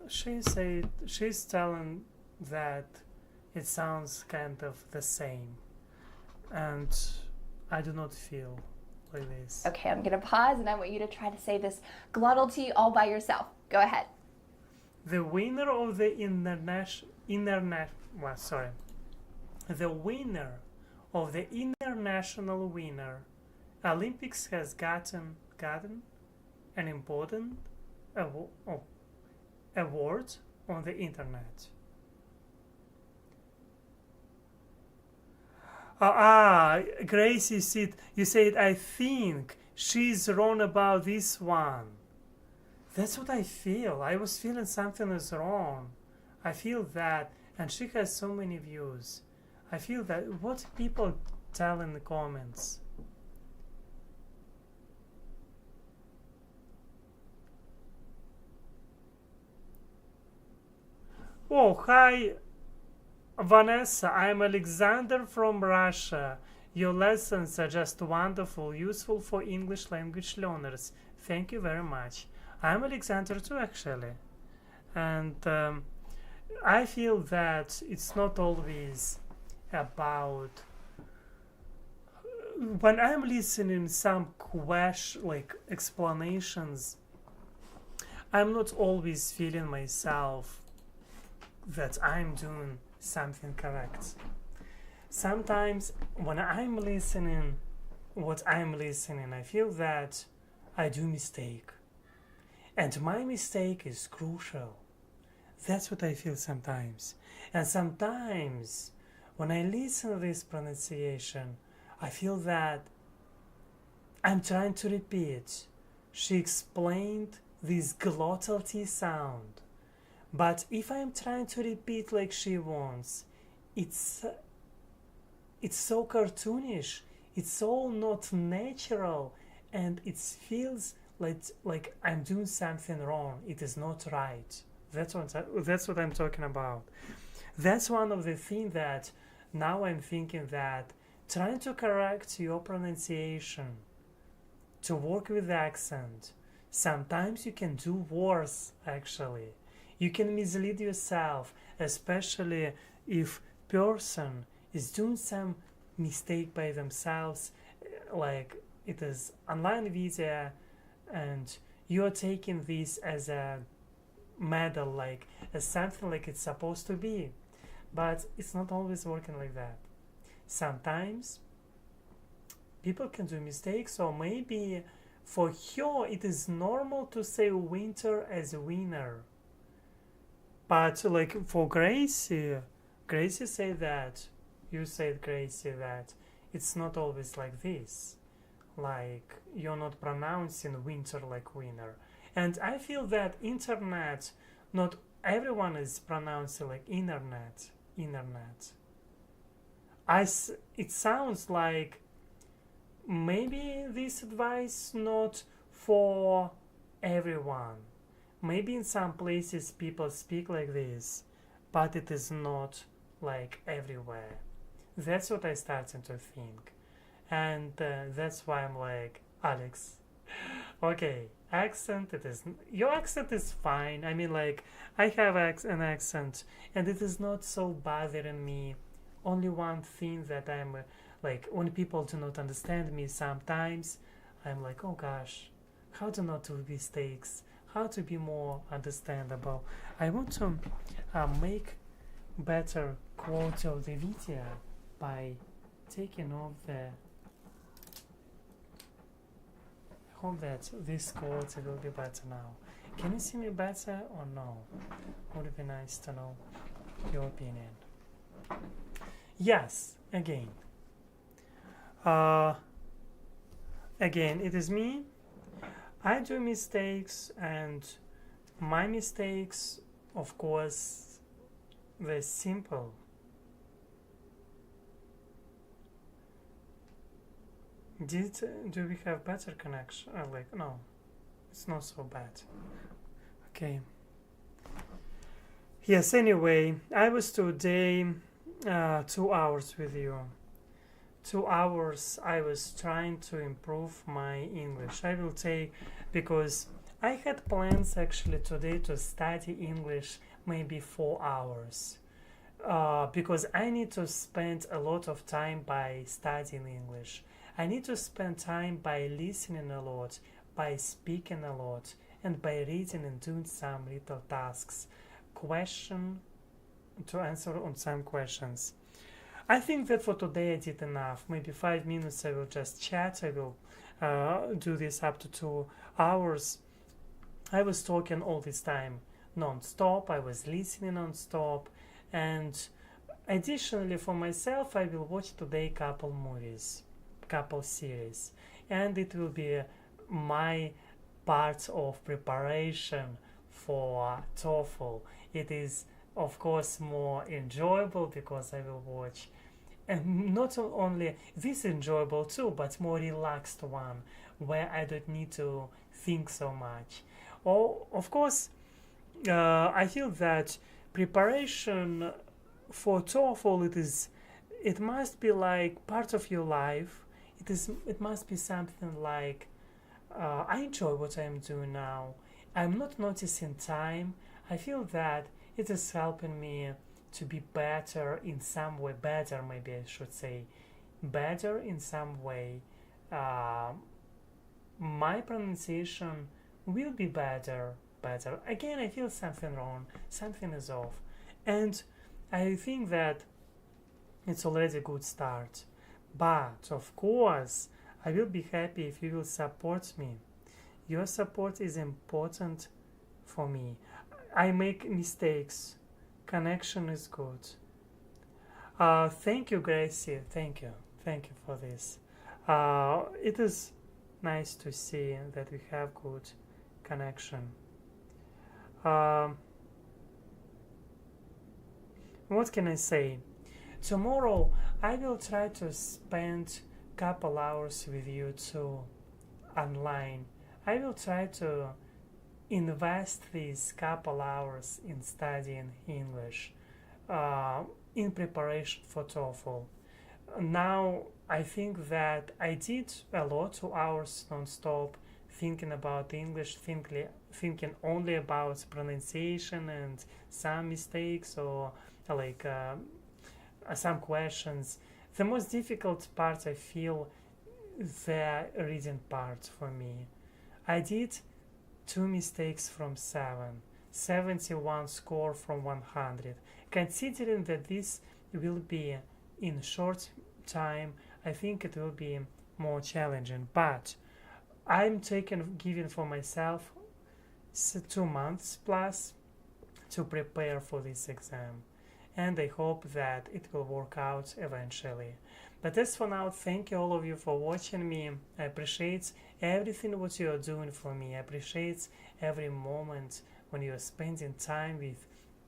She's telling that it sounds kind of the same, and I do not feel like this. Okay, I'm gonna pause, and I want you to try to say this glottalty all by yourself. Go ahead. The winner of the The winner of the International Winter Olympics has gotten an important award on the internet. Grace, you said, I think she's wrong about this one. That's what I feel. I was feeling something is wrong. I feel that, and she has so many views. I feel that what people tell in the comments. Oh, hi, Vanessa. I'm Alexander from Russia. Your lessons are just wonderful, useful for English language learners. Thank you very much. I'm Alexander too, actually. And I feel that it's not always about when I'm listening some explanations, I'm not always feeling myself that I'm doing something correct. Sometimes when I'm listening I feel that I do mistake, and my mistake is crucial. That's what I feel sometimes. And sometimes when I listen to this pronunciation, I feel that I'm trying to repeat. She explained this glottal T sound. But if I'm trying to repeat like she wants, it's so cartoonish. It's all not natural, and it feels like I'm doing something wrong. It is not right. That's what I'm talking about. That's one of the things that now I'm thinking that trying to correct your pronunciation, to work with accent. Sometimes you can do worse, actually. You can mislead yourself, especially if person is doing some mistake by themselves, like it is online video, and you're taking this as a medal, like as something like it's supposed to be. But it's not always working like that. Sometimes people can do mistakes, or maybe for her it is normal to say winter as winner. But like for Gracie said that, you said, Gracie, that it's not always like this. Like you're not pronouncing winter like winner. And I feel that internet, not everyone is pronouncing like internet. It sounds like maybe this advice not for everyone. Maybe in some places people speak like this, but it is not like everywhere. That's what I started to think. And that's why I'm like, Alex, okay, accent, your accent is fine. I mean, like, I have an accent, and it is not so bothering me. Only one thing that I'm like, when people do not understand me sometimes, I'm like, oh gosh, how to not do mistakes, how to be more understandable. I want to make better quality of the video by taking off the, I hope that this quality will be better now. Can you see me better or no? Would be nice to know your opinion. Yes, again, it is me. I do mistakes, and my mistakes, of course, they're simple. Do we have better connection? Like, no, it's not so bad. Okay. Yes, anyway, I was today 2 hours with you. 2 hours I was trying to improve my English. I will take, because I had plans actually today to study English maybe 4 hours. Because I need to spend a lot of time by studying English. I need to spend time by listening a lot, by speaking a lot, and by reading and doing some little tasks. To answer on some questions. I think that for today I did enough. Maybe 5 minutes I will just chat. I will do this up to 2 hours. I was talking all this time non-stop. I was listening non-stop. And additionally for myself, I will watch today couple series. And it will be my part of preparation for TOEFL. It is of course more enjoyable because I will watch, and not only this enjoyable too, but more relaxed one where I don't need to think so much. Oh, of course, I feel that preparation for TOEFL, it must be like part of your life. It must be something like I enjoy what I'm doing now. I'm not noticing time. I feel that it is helping me to be better in some way. Better, maybe I should say. Better in some way. My pronunciation will be better. Again, I feel something wrong. Something is off. And I think that it's already a good start. But, of course, I will be happy if you will support me. Your support is important for me. I make mistakes. Connection is good. Thank you, Gracie. Thank you for this. It is nice to see that we have good connection. What can I say? Tomorrow I will try to spend couple hours with you too online. I will try to invest these couple hours in studying English in preparation for TOEFL. Now I think that I did a lot, 2 hours non-stop, thinking about English, thinking only about pronunciation and some mistakes or like some questions. The most difficult part, I feel, the reading part for me. I did 2 mistakes from 7, 71 score from 100. Considering that this will be in short time, I think it will be more challenging. But I'm giving for myself 2 months plus to prepare for this exam, and I hope that it will work out eventually. But as for now, thank you all of you for watching me. I appreciate everything what you are doing for me. I appreciate every moment when you are spending time with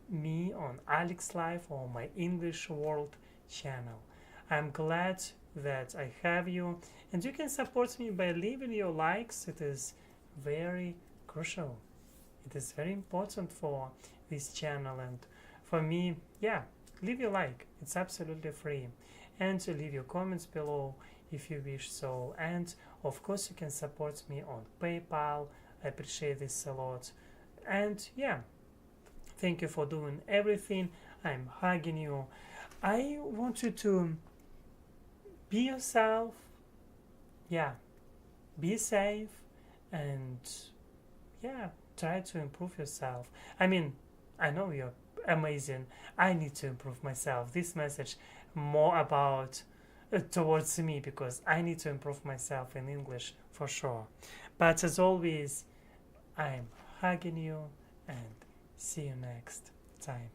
me on Aleks Life or my English World channel. I'm glad that I have you, and you can support me by leaving your likes. It is very crucial. It is very important for this channel and for me. Yeah, leave your like. It's absolutely free. And to leave your comments below if you wish so. And of course you can support me on PayPal. I appreciate this a lot. And yeah, thank you for doing everything. I'm hugging you. I want you to be yourself. Yeah, be safe, and yeah, try to improve yourself. I mean, I know you're amazing. I need to improve myself. This message more about towards me, because I need to improve myself in English for sure. But as always, I'm hugging you, and see you next time.